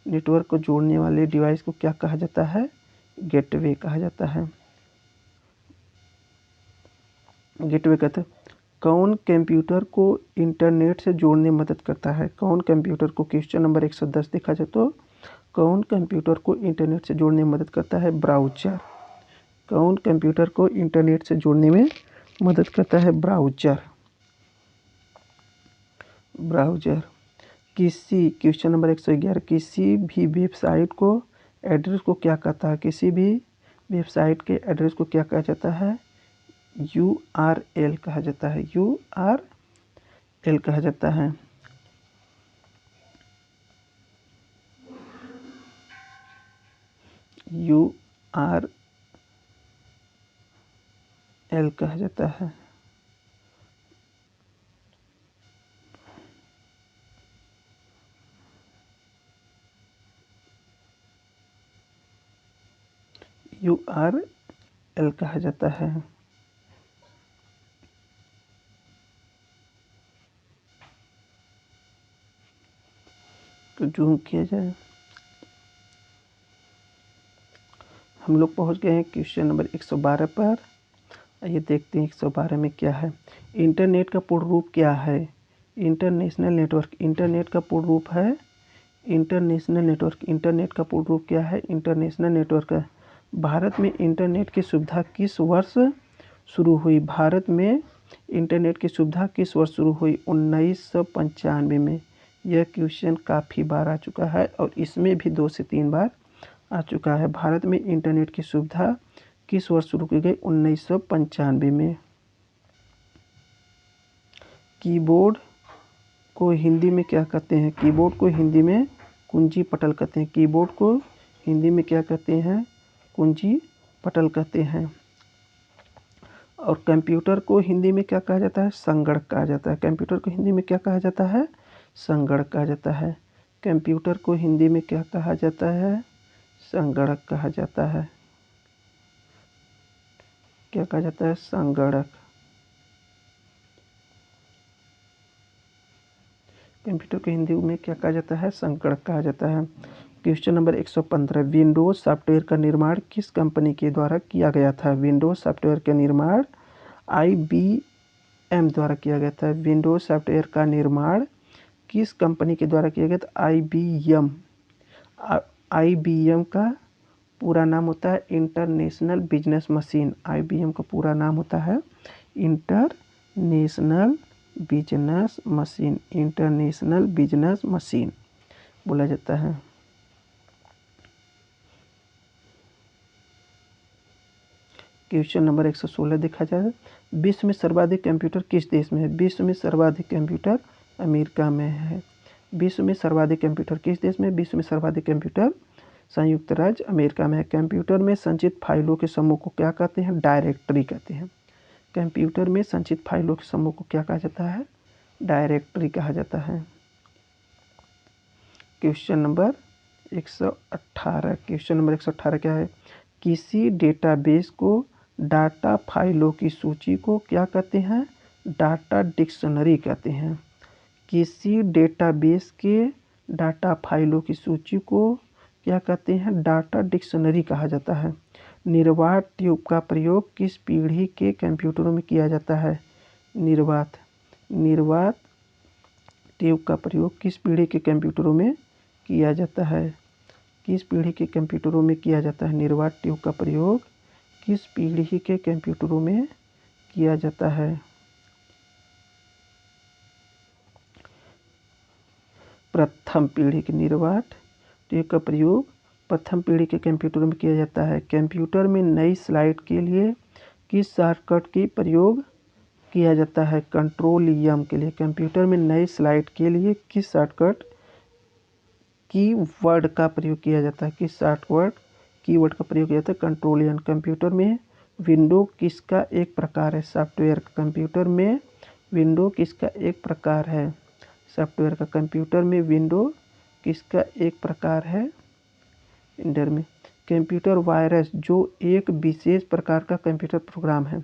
नेटवर्क को जोड़ने वाले डिवाइस को क्या कहा जाता है? गेटवे कहा जाता है। गेटवे कहते हैं। कौन कंप्यूटर को इंटरनेट से जोड़ने में मदद करता है? कौन कंप्यूटर को, क्वेश्चन नंबर 110 देखा जाए तो कौन कंप्यूटर को इंटरनेट से जोड़ने में मदद करता है? ब्राउज़र। कौन कंप्यूटर को इंटरनेट से जोड़ने में मदद करता है? ब्राउज़र। क्वेश्चन नंबर 111 किसी भी वेबसाइट को एड्रेस को क्या कहता है? किसी भी वेबसाइट के एड्रेस को क्या कहा जाता है? URL कहा जाता है। URL कहा जाता है। URL कहा जाता है। URL कहा जाता है। तो जूम किया जाए। हम लोग पहुंच गए हैं क्वेश्चन नंबर 112 पर। आइए देखते हैं 112 में क्या है। इंटरनेट का पूर्ण रूप क्या है? International network. इंटरनेट का पूर्ण रूप है इंटरनेशनल नेटवर्क। इंटरनेट का पूर्ण रूप क्या है? इंटरनेशनल नेटवर्क है। भारत में इंटरनेट की सुविधा किस वर्ष शुरू हुई? भारत में इंटरनेट की सुविधा किस वर्ष शुरू हुई? 1995 में। यह क्वेश्चन काफ़ी बार आ चुका है और इसमें भी 2 से 3 बार आ चुका है। भारत में इंटरनेट की सुविधा किस वर्ष शुरू की गई? 1995 में। कीबोर्ड को हिंदी में क्या कहते हैं? कीबोर्ड को हिंदी में कुंजी पटल कहते हैं। कीबोर्ड को हिंदी में क्या कहते हैं? कुंजी पटल कहते हैं। और कंप्यूटर को हिंदी में क्या कहा जाता है? संगणक कहा जाता है। कंप्यूटर को हिंदी में क्या कहा जाता है? संगणक कहा जाता है। कंप्यूटर को हिंदी में क्या कहा जाता है? संगणक कहा जाता है। क्या कहा जाता है? संगणक। कंप्यूटर को हिंदी में क्या कहा जाता है? संगणक कहा जाता है। क्वेश्चन नंबर 115, विंडोज सॉफ्टवेयर का निर्माण किस कंपनी के द्वारा किया गया था? विंडोज सॉफ्टवेयर का निर्माण IBM द्वारा किया गया था। विंडोज सॉफ्टवेयर का निर्माण किस कंपनी के द्वारा किया गया था? IBM। IBM का पूरा नाम होता है इंटरनेशनल बिजनेस मशीन। IBM का पूरा नाम होता है international business machine. International business machine बोला जाता है। क्वेश्चन नंबर 116 देखा जाए, विश्व में सर्वाधिक कंप्यूटर किस देश में है? विश्व में सर्वाधिक कंप्यूटर अमेरिका में है। विश्व में सर्वाधिक कंप्यूटर किस देश में? विश्व में सर्वाधिक कंप्यूटर संयुक्त राज्य अमेरिका में है। कंप्यूटर में संचित फाइलों के समूह को क्या कहते हैं? डायरेक्टरी कहते हैं। कंप्यूटर में संचित फाइलों के समूह को क्या कहा जाता है? डायरेक्टरी कहा जाता है। Question number 118। क्वेश्चन नंबर 118 क्या है? किसी डेटाबेस को डाटा फाइलों की सूची को क्या कहते हैं? डाटा डिक्शनरी कहते हैं। किसी डेटाबेस के डाटा फाइलों की सूची को क्या कहते हैं? डाटा डिक्शनरी कहा जाता है। निर्वात ट्यूब का प्रयोग किस पीढ़ी के कंप्यूटरों में किया जाता है? निर्वात ट्यूब का प्रयोग किस पीढ़ी के कंप्यूटरों में किया जाता है? किस पीढ़ी के कंप्यूटरों में किया जाता है? निर्वात ट्यूब का प्रयोग किस पीढ़ी के कंप्यूटरों में किया जाता है? प्रथम पीढ़ी के। निर्वात ट्यूब का प्रयोग प्रथम पीढ़ी के कंप्यूटरों में किया जाता है। कंप्यूटर में नई स्लाइड के लिए किस शॉर्टकट की प्रयोग किया जाता है? कंट्रोल-M के लिए। कंप्यूटर में नई स्लाइड के लिए किस शॉर्टकट कीवर्ड का प्रयोग किया जाता है? किस शॉर्टकट कीवर्ड का प्रयोग किया जाता है? कंट्रोल-N। कंप्यूटर में विंडो किसका एक प्रकार है? सॉफ्टवेयर। कंप्यूटर में विंडो किसका एक प्रकार है? सॉफ्टवेयर का। कंप्यूटर में विंडो किसका एक प्रकार है? इंटर में। कंप्यूटर वायरस जो एक विशेष प्रकार का कंप्यूटर प्रोग्राम है।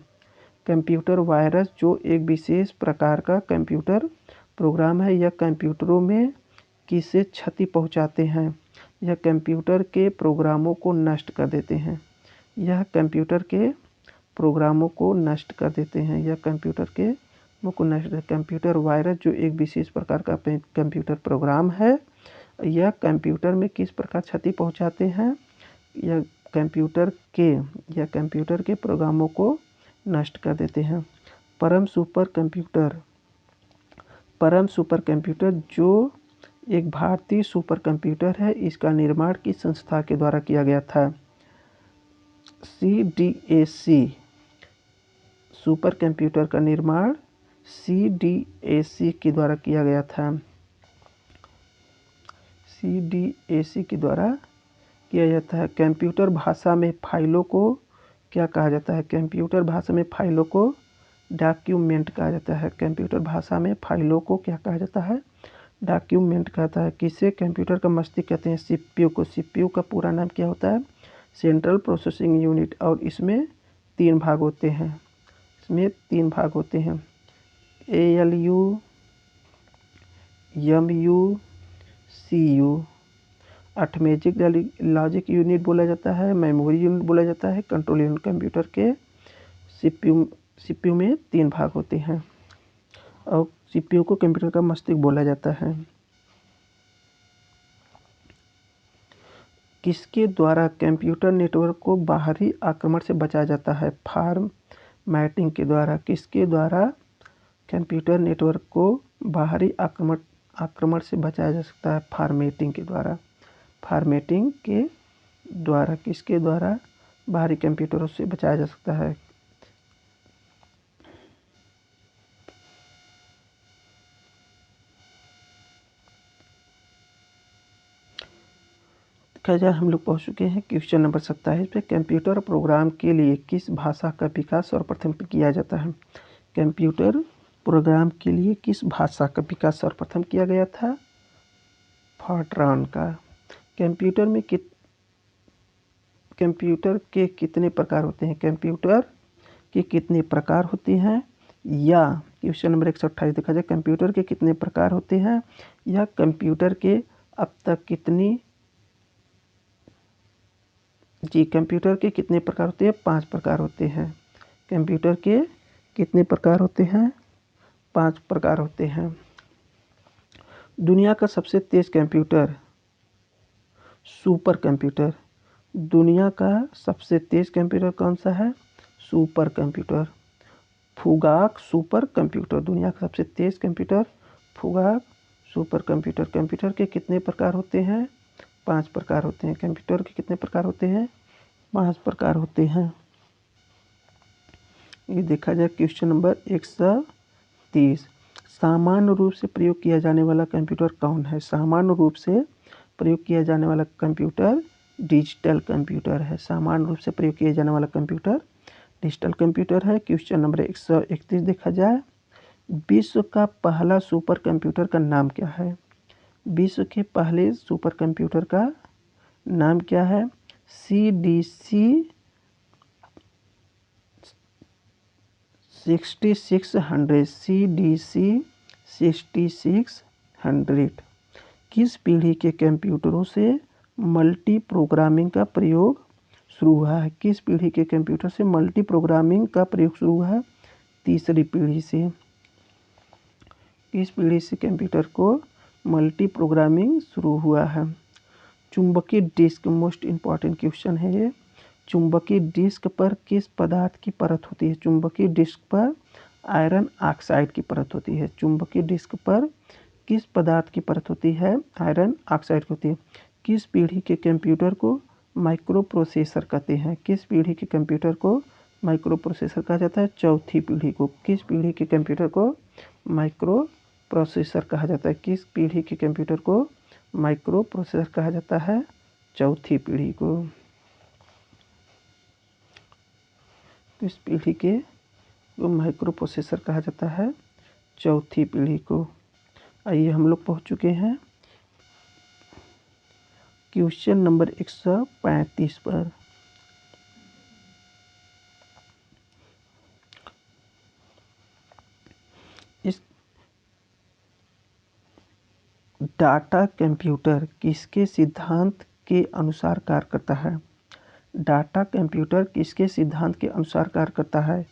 कंप्यूटर वायरस जो एक विशेष प्रकार का कंप्यूटर प्रोग्राम है। यह कंप्यूटरों में किसे क्षति पहुंचाते हैं? यह कंप्यूटर के प्रोग्रामों को नष्ट कर देते हैं। यह कंप्यूटर के प्रोग्रामों को नष्ट कर देते हैं। यह कंप्यूटर के को नष्ट। कंप्यूटर वायरस जो एक विशेष प्रकार का कंप्यूटर प्रोग्राम है, यह कंप्यूटर में किस प्रकार क्षति पहुंचाते हैं? यह कंप्यूटर के प्रोग्रामों को नष्ट कर देते हैं। परम सुपर कंप्यूटर जो एक भारतीय सुपर कंप्यूटर है, इसका निर्माण किस संस्था के द्वारा किया गया था? CDAC। सुपर कंप्यूटर का निर्माण CDAC के द्वारा किया गया था। CDAC के द्वारा किया जाता है। कंप्यूटर भाषा में फाइलों को क्या कहा जाता है? कंप्यूटर भाषा में फाइलों को डॉक्यूमेंट कहा जाता है। कंप्यूटर भाषा में फाइलों को क्या कहा जाता है? डॉक्यूमेंट कहता है। किसे कंप्यूटर का मस्तिष्क कहते हैं? CPU को। CPU का पूरा नाम क्या होता है? Central processing unit. और इसमें 3 भाग होते हैं। ALU, MU, CU। Arithmetic logic unit बोला जाता है, मेमोरी यूनिट बोला जाता है, कंट्रोल यूनिट। कंप्यूटर के CPU में 3 भाग होते हैं और CPU को कंप्यूटर का मस्तिष्क बोला जाता है। किसके द्वारा कंप्यूटर नेटवर्क को बाहरी आक्रमण से बचाया जाता है? फॉर्मेटिंग के द्वारा। किसके द्वारा कंप्यूटर नेटवर्क को बाहरी आक्रमण से बचाया जा सकता है? फॉर्मेटिंग के द्वारा। फॉर्मेटिंग के द्वारा किसके द्वारा बाहरी कंप्यूटरों से बचाया जा सकता है? क्या हम लोग पहुंच चुके हैं क्वेश्चन नंबर 27 पे। कंप्यूटर प्रोग्राम के लिए किस भाषा का विकास सर्वप्रथम किया जाता है? कंप्यूटर प्रोग्राम के लिए किस भाषा का विकास सर्वप्रथम किया गया था? फॉर्ट्रान का। कंप्यूटर के कितने प्रकार होते हैं? कंप्यूटर के कितने प्रकार होते हैं? या क्वेश्चन नंबर 128 देखा जाए, कंप्यूटर के कितने प्रकार होते हैं? या कंप्यूटर के अब तक कितनी कंप्यूटर के कितने प्रकार होते हैं? 5 प्रकार होते हैं। कंप्यूटर के कितने प्रकार होते हैं? 5 प्रकार होते हैं। दुनिया का सबसे तेज कंप्यूटर सुपर कंप्यूटर। दुनिया का सबसे तेज कंप्यूटर कौन सा है? Super computer. Fugaku super computer. दुनिया का सबसे तेज computer Fugaku super computer. Computer के कितने प्रकार होते हैं? 5 प्रकार होते हैं। कंप्यूटर के कितने प्रकार होते हैं? 5 प्रकार होते हैं। ये देखा जाए क्वेश्चन नंबर 130। सामान्य रूप से प्रयोग किया जाने वाला कंप्यूटर कौन है? सामान्य रूप से प्रयोग किया जाने वाला कंप्यूटर डिजिटल कंप्यूटर है। सामान्य रूप से प्रयोग किया जाने वाला कंप्यूटर डिजिटल कंप्यूटर है। क्वेश्चन नंबर 131 देखा जाए, विश्व का पहला सुपर कंप्यूटर का नाम क्या है? विश्व के पहले सुपर कंप्यूटर का नाम क्या है? CDC 6600। CDC 6600 किस पीढ़ी के कंप्यूटरों से मल्टी प्रोग्रामिंग का प्रयोग शुरू हुआ है? किस पीढ़ी के कंप्यूटर से मल्टी प्रोग्रामिंग का प्रयोग शुरू हुआ है? तीसरी पीढ़ी से। किस पीढ़ी से कंप्यूटर को मल्टी प्रोग्रामिंग शुरू हुआ है? चुंबकीय डिस्क, मोस्ट इम्पॉर्टेंट क्वेश्चन है ये। चुंबकीय डिस्क पर किस पदार्थ की परत होती है? चुंबकीय डिस्क पर आयरन ऑक्साइड की परत होती है। चुंबकीय डिस्क पर किस पदार्थ की परत होती है? आयरन ऑक्साइड की होती है। किस पीढ़ी के कंप्यूटर को माइक्रो प्रोसेसर कहते हैं? किस पीढ़ी के कंप्यूटर को माइक्रो प्रोसेसर कहा जाता है? चौथी पीढ़ी को। किस पीढ़ी के कंप्यूटर को माइक्रो प्रोसेसर कहा जाता है? किस पीढ़ी के कंप्यूटर को माइक्रो प्रोसेसर कहा जाता है? चौथी पीढ़ी को। किस पीढ़ी के माइक्रो प्रोसेसर कहा जाता है? चौथी पीढ़ी को। आइए हम लोग पहुंच चुके हैं क्वेश्चन नंबर 135 पर। इस डाटा कंप्यूटर किसके सिद्धांत के अनुसार कार्य करता है? डाटा कंप्यूटर किसके सिद्धांत के अनुसार कार्य करता है?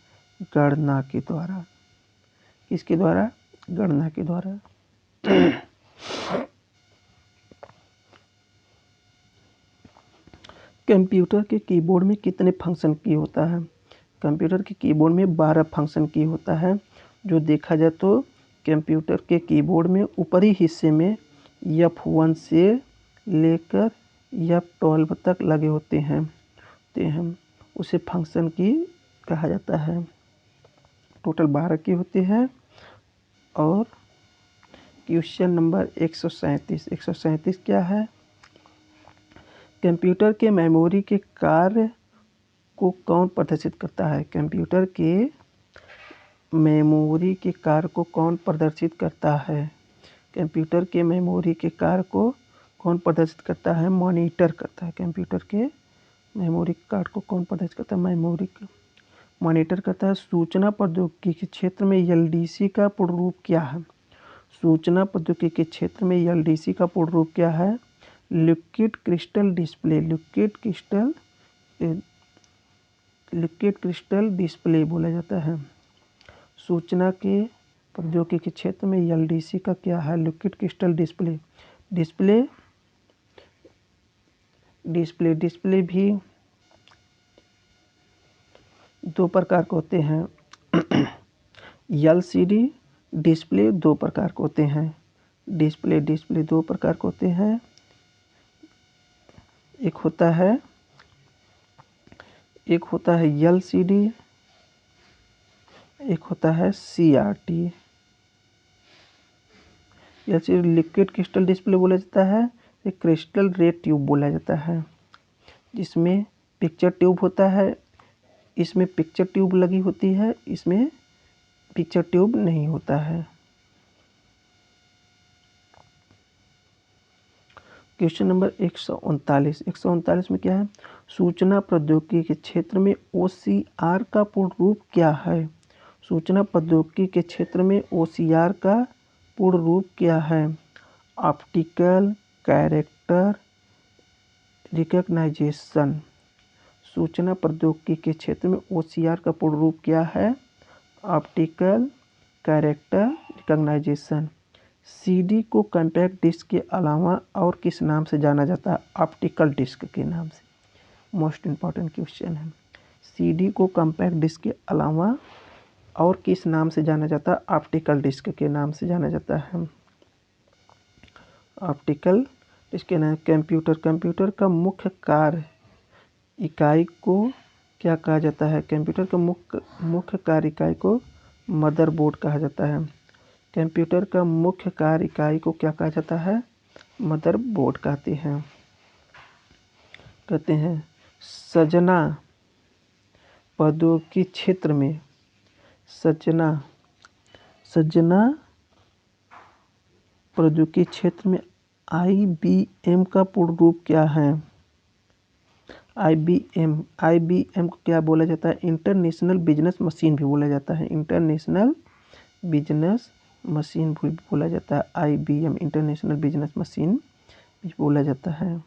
गणना के द्वारा। किसके द्वारा? गणना के द्वारा। कंप्यूटर के कीबोर्ड में कितने फंक्शन की होता है? कंप्यूटर के कीबोर्ड में 12 फंक्शन की होता है। जो देखा जाए तो कंप्यूटर के कीबोर्ड में ऊपरी हिस्से में F1 से लेकर F12 तक लगे होते हैं उसे फंक्शन की कहा जाता है। टोटल 12 की होते हैं। और क्वेश्चन नंबर 137 क्या है? कंप्यूटर के मेमोरी के कार्य को कौन प्रदर्शित करता है? कंप्यूटर के मेमोरी के कार्य को कौन प्रदर्शित करता है? कंप्यूटर के मेमोरी के कार्य को कौन प्रदर्शित करता है? मॉनिटर करता है। कंप्यूटर के मेमोरी कार्ड को कौन प्रदर्शित करता है? मेमोरी मॉनिटर करता है। सूचना प्रौद्योगिकी के क्षेत्र में LDC का पूर्ण रूप क्या है? सूचना प्रौद्योगिकी के क्षेत्र में LDC का पूर्ण रूप क्या है? Liquid crystal display. Liquid crystal display बोला जाता है। सूचना के प्रौद्योगिकी के क्षेत्र में LDC का क्या है? Liquid crystal display. डिस्प्ले भी दो प्रकार के होते हैं। LCD डिस्प्ले दो प्रकार के होते हैं। डिस्प्ले दो प्रकार के होते हैं। एक होता है LCD, एक होता है CRT। LCD liquid crystal display बोला जाता है, एक क्रिस्टल रे ट्यूब बोला जाता है, जिसमें पिक्चर ट्यूब होता है। इसमें पिक्चर ट्यूब लगी होती है, इसमें पिक्चर ट्यूब नहीं होता है। क्वेश्चन नंबर 139 में क्या है? सूचना प्रौद्योगिकी के क्षेत्र में OCR का पूर्ण रूप क्या है? सूचना प्रौद्योगिकी के क्षेत्र में OCR का पूर्ण रूप क्या है? Optical character recognisation. सूचना प्रौद्योगिकी के क्षेत्र में OCR का पूर्ण रूप क्या है? Optical character recognisation. CD को कॉम्पैक्ट डिस्क के अलावा और किस नाम से जाना जाता है? ऑप्टिकल डिस्क के नाम से। मोस्ट इम्पॉर्टेंट क्वेश्चन है। CD को कॉम्पैक्ट डिस्क के अलावा और किस नाम से जाना जाता है? ऑप्टिकल डिस्क के नाम से जाना जाता है। ऑप्टिकल डिस्क के नाम। कंप्यूटर का मुख्य कार्य इकाई को क्या कहा जाता है? कंप्यूटर का मुख्य कार्य इकाई को मदरबोर्ड कहा जाता है। कंप्यूटर का मुख्य कार्य इकाई को क्या कहा जाता है? मदरबोर्ड कहते हैं। सूचना प्रौद्योगिकी क्षेत्र में प्रौद्योगिकी क्षेत्र में IBM का पूर्ण रूप क्या है? IBM को क्या बोला जाता है? इंटरनेशनल बिजनेस मशीन भी बोला जाता है। इंटरनेशनल बिजनेस मशीन भी बोला जाता है। IBM इंटरनेशनल बिजनेस मशीन भी बोला जाता है।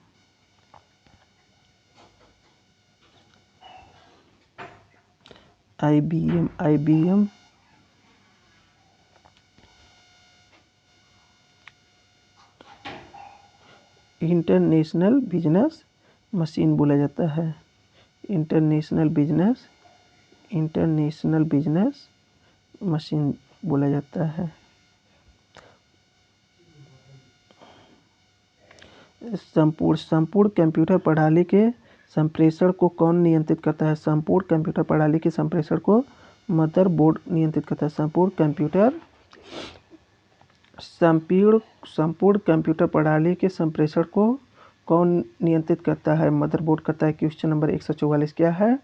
IBM इंटरनेशनल बिजनेस मशीन बोला जाता है। इंटरनेशनल बिजनेस मशीन बोला जाता है। संपूर्ण कंप्यूटर प्रणाली के संप्रेषण को कौन नियंत्रित करता है? संपूर्ण कंप्यूटर प्रणाली के संप्रेषण को मदरबोर्ड नियंत्रित करता है। संपूर्ण कंप्यूटर प्रणाली के संप्रेषण को कौन नियंत्रित करता है? मदरबोर्ड करता है। क्वेश्चन नंबर 144 क्या है?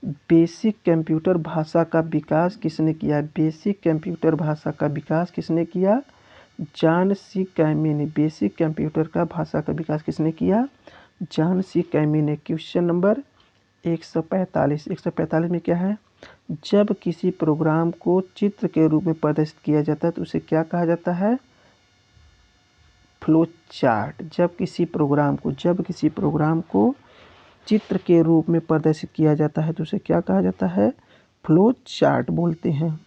बेसिक कंप्यूटर भाषा का विकास किसने किया? बेसिक कंप्यूटर भाषा का विकास किसने किया? जॉन सी कैमी ने। बेसिक कंप्यूटर का भाषा का विकास किसने किया? जॉन सी कैमी ने। क्वेश्चन नंबर 145 में क्या है? जब किसी प्रोग्राम को चित्र के रूप में प्रदर्शित किया जाता है तो उसे क्या कहा जाता है? Flow chart. जब किसी प्रोग्राम को चित्र के रूप में प्रदर्शित किया जाता है तो उसे क्या कहा जाता है? फ्लो चार्ट बोलते हैं।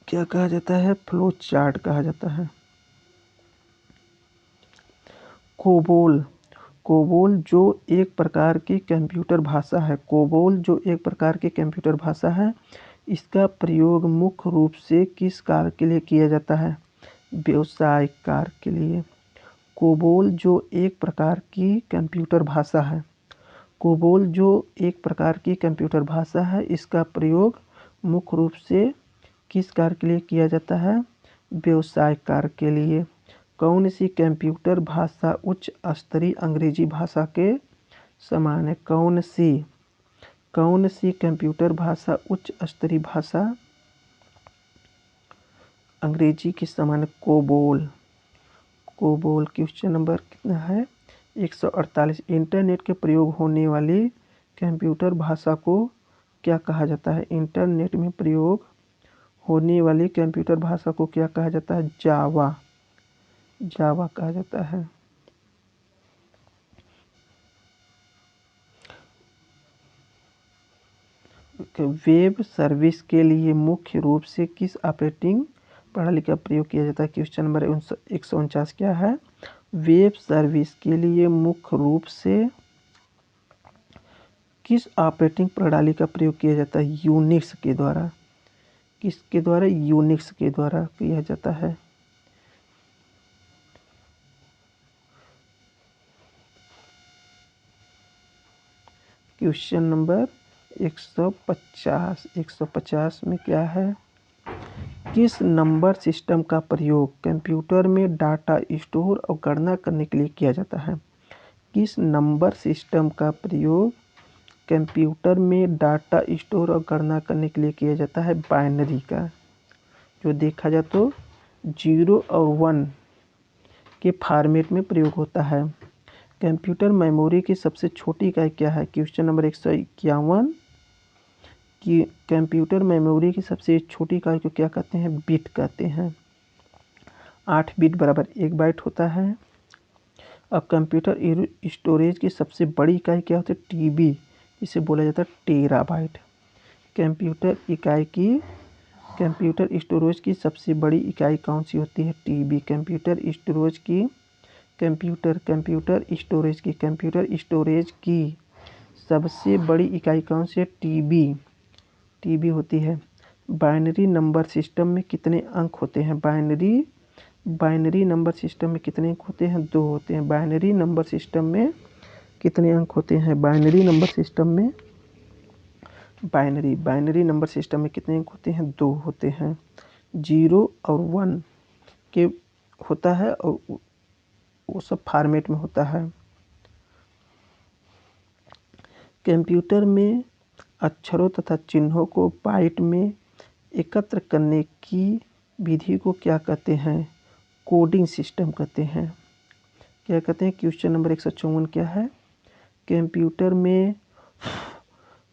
क्या कहा जाता है? फ्लो चार्ट कहा जाता है। कोबोल जो एक प्रकार की कंप्यूटर भाषा है। इसका प्रयोग मुख्य रूप से किस कार्य के लिए किया जाता है? व्यावसायिक कार्य के लिए। कोबोल जो एक प्रकार की कंप्यूटर भाषा है, इसका प्रयोग मुख्य रूप से किस कार्य के लिए किया जाता है? व्यावसायिक कार्य के लिए। कौन सी कंप्यूटर भाषा उच्च स्तरीय अंग्रेजी भाषा के समान है? कौन सी कंप्यूटर भाषा उच्च स्तरीय भाषा अंग्रेजी के समान है? कोबोल। क्वेश्चन नंबर कितना है? 148। इंटरनेट के प्रयोग होने वाली कंप्यूटर भाषा को क्या कहा जाता है? इंटरनेट में प्रयोग होने वाली कंप्यूटर भाषा को क्या कहा जाता है? जावा कहा जाता है। वेब सर्विस के लिए मुख्य रूप से किस ऑपरेटिंग प्रणाली का प्रयोग किया जाता है? क्वेश्चन नंबर 149 क्या है? वेब सर्विस के लिए मुख्य रूप से किस ऑपरेटिंग प्रणाली का प्रयोग किया जाता है? यूनिक्स के द्वारा। किसके द्वारा? यूनिक्स के द्वारा किया जाता है। क्वेश्चन नंबर 150 में क्या है? किस नंबर सिस्टम का प्रयोग कंप्यूटर में डाटा स्टोर और गणना करने के लिए किया जाता है? किस नंबर सिस्टम का प्रयोग कंप्यूटर में डाटा स्टोर और गणना करने के लिए किया जाता है? बाइनरी का। जो देखा जाए तो 0 और 1 के फॉर्मेट में प्रयोग होता है। कंप्यूटर मेमोरी की सबसे छोटी इकाई क्या है? क्वेश्चन नंबर 151 कि कंप्यूटर मेमोरी की सबसे छोटी इकाई को क्या कहते हैं? बिट कहते हैं। 8 बिट बराबर 1 बाइट होता है। अब कंप्यूटर स्टोरेज की सबसे बड़ी इकाई क्या होती है? टीबी, इसे बोला जाता है टेराबाइट। कंप्यूटर स्टोरेज की सबसे बड़ी इकाई कौन सी होती है? टीबी। कंप्यूटर स्टोरेज की सबसे बड़ी इकाई कौन सी है? टीबी होती है। बाइनरी नंबर सिस्टम में कितने अंक होते हैं? बाइनरी नंबर सिस्टम में कितने अंक होते हैं? 2 होते हैं। बाइनरी नंबर सिस्टम में कितने अंक होते हैं? बाइनरी नंबर सिस्टम में कितने अंक होते हैं? 2 होते हैं। 0 और 1 के होता है और वो सब फॉर्मेट में होता है। कंप्यूटर में अक्षरों तथा चिन्हों को बाइट में एकत्र करने की विधि को क्या कहते हैं? कोडिंग सिस्टम कहते हैं। क्या कहते हैं? क्वेश्चन नंबर 154 क्या है?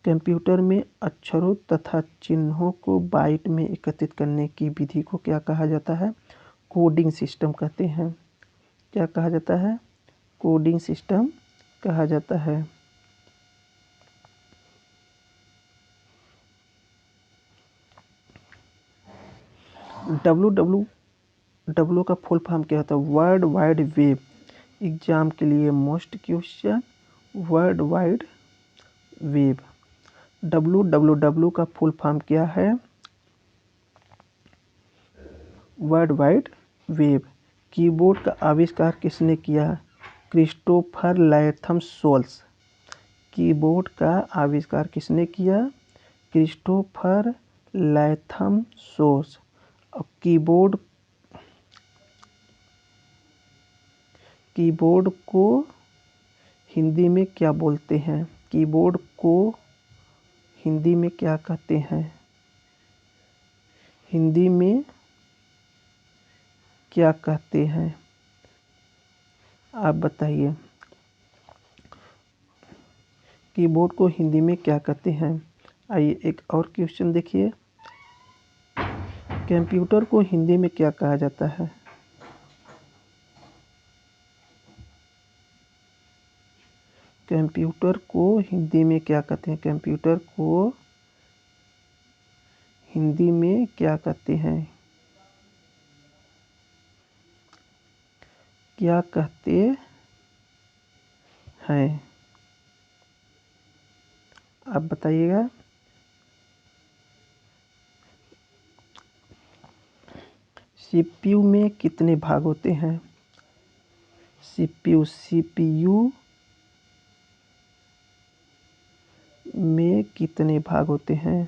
कंप्यूटर में अक्षरों तथा चिन्हों को बाइट में एकत्रित करने की विधि को क्या कहा जाता है? कोडिंग सिस्टम कहते हैं। क्या कहा जाता है? कोडिंग सिस्टम कहा जाता है। डब्ल्यू का फुल फॉर्म क्या होता है? World wide web. एग्जाम के लिए most question, world wide web. W का फुल फॉर्म क्या है? World wide web. कीबोर्ड का आविष्कार किसने किया? Christopher Latham Sholes. कीबोर्ड का आविष्कार किसने किया? Christopher Latham Sholes. और कीबोर्ड को हिंदी में क्या बोलते हैं? कीबोर्ड को हिंदी में क्या कहते हैं? हिंदी में क्या कहते हैं? आप बताइए। कीबोर्ड को हिंदी में क्या कहते हैं? आइए एक और क्वेश्चन देखिए। कंप्यूटर को हिंदी में क्या कहा जाता है? कंप्यूटर को हिंदी में क्या कहते हैं? कंप्यूटर को हिंदी में क्या कहते हैं? क्या कहते हैं? आप बताइएगा। सीपीयू में कितने भाग होते हैं? सीपीयू में कितने भाग होते हैं?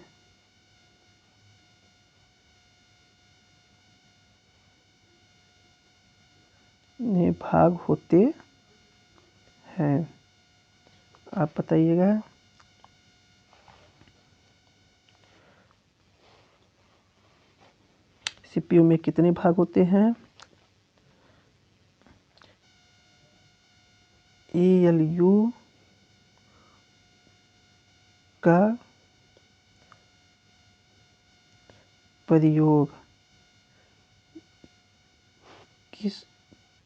ने भाग होते हैं। आप बताइएगा। सीपीयू में कितने भाग होते हैं? एएलयू का प्रयोग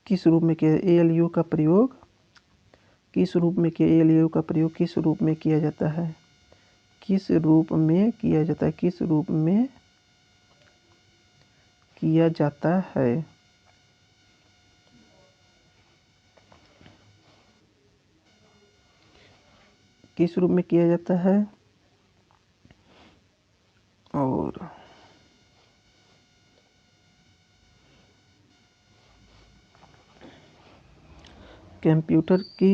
किस रूप में किया? एएलयू का प्रयोग किस रूप में किया? एएलयू का प्रयोग किस रूप में किया जाता है? किस रूप में किया जाता है? किस रूप में किया जाता है? किस रूप में किया जाता है और कंप्यूटर की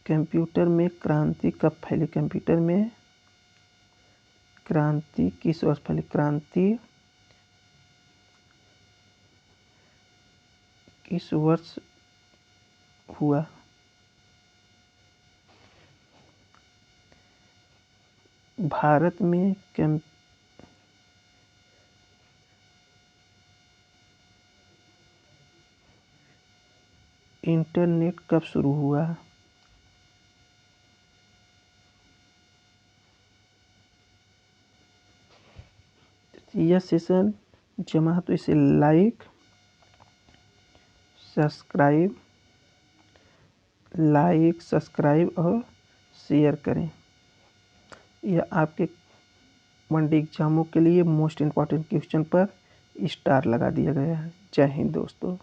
कंप्यूटर में क्रांति कब फैली? कंप्यूटर में क्रांति किस वर्ष फैली? क्रांति किस वर्ष हुआ? भारत में इंटरनेट कब शुरू हुआ? यह सेशन जमा है तो इसे लाइक सब्सक्राइब और शेयर करें। यह आपके मंडी एग्जामों के लिए मोस्ट इम्पॉर्टेंट क्वेश्चन पर स्टार लगा दिया गया है। जय हिंद दोस्तों।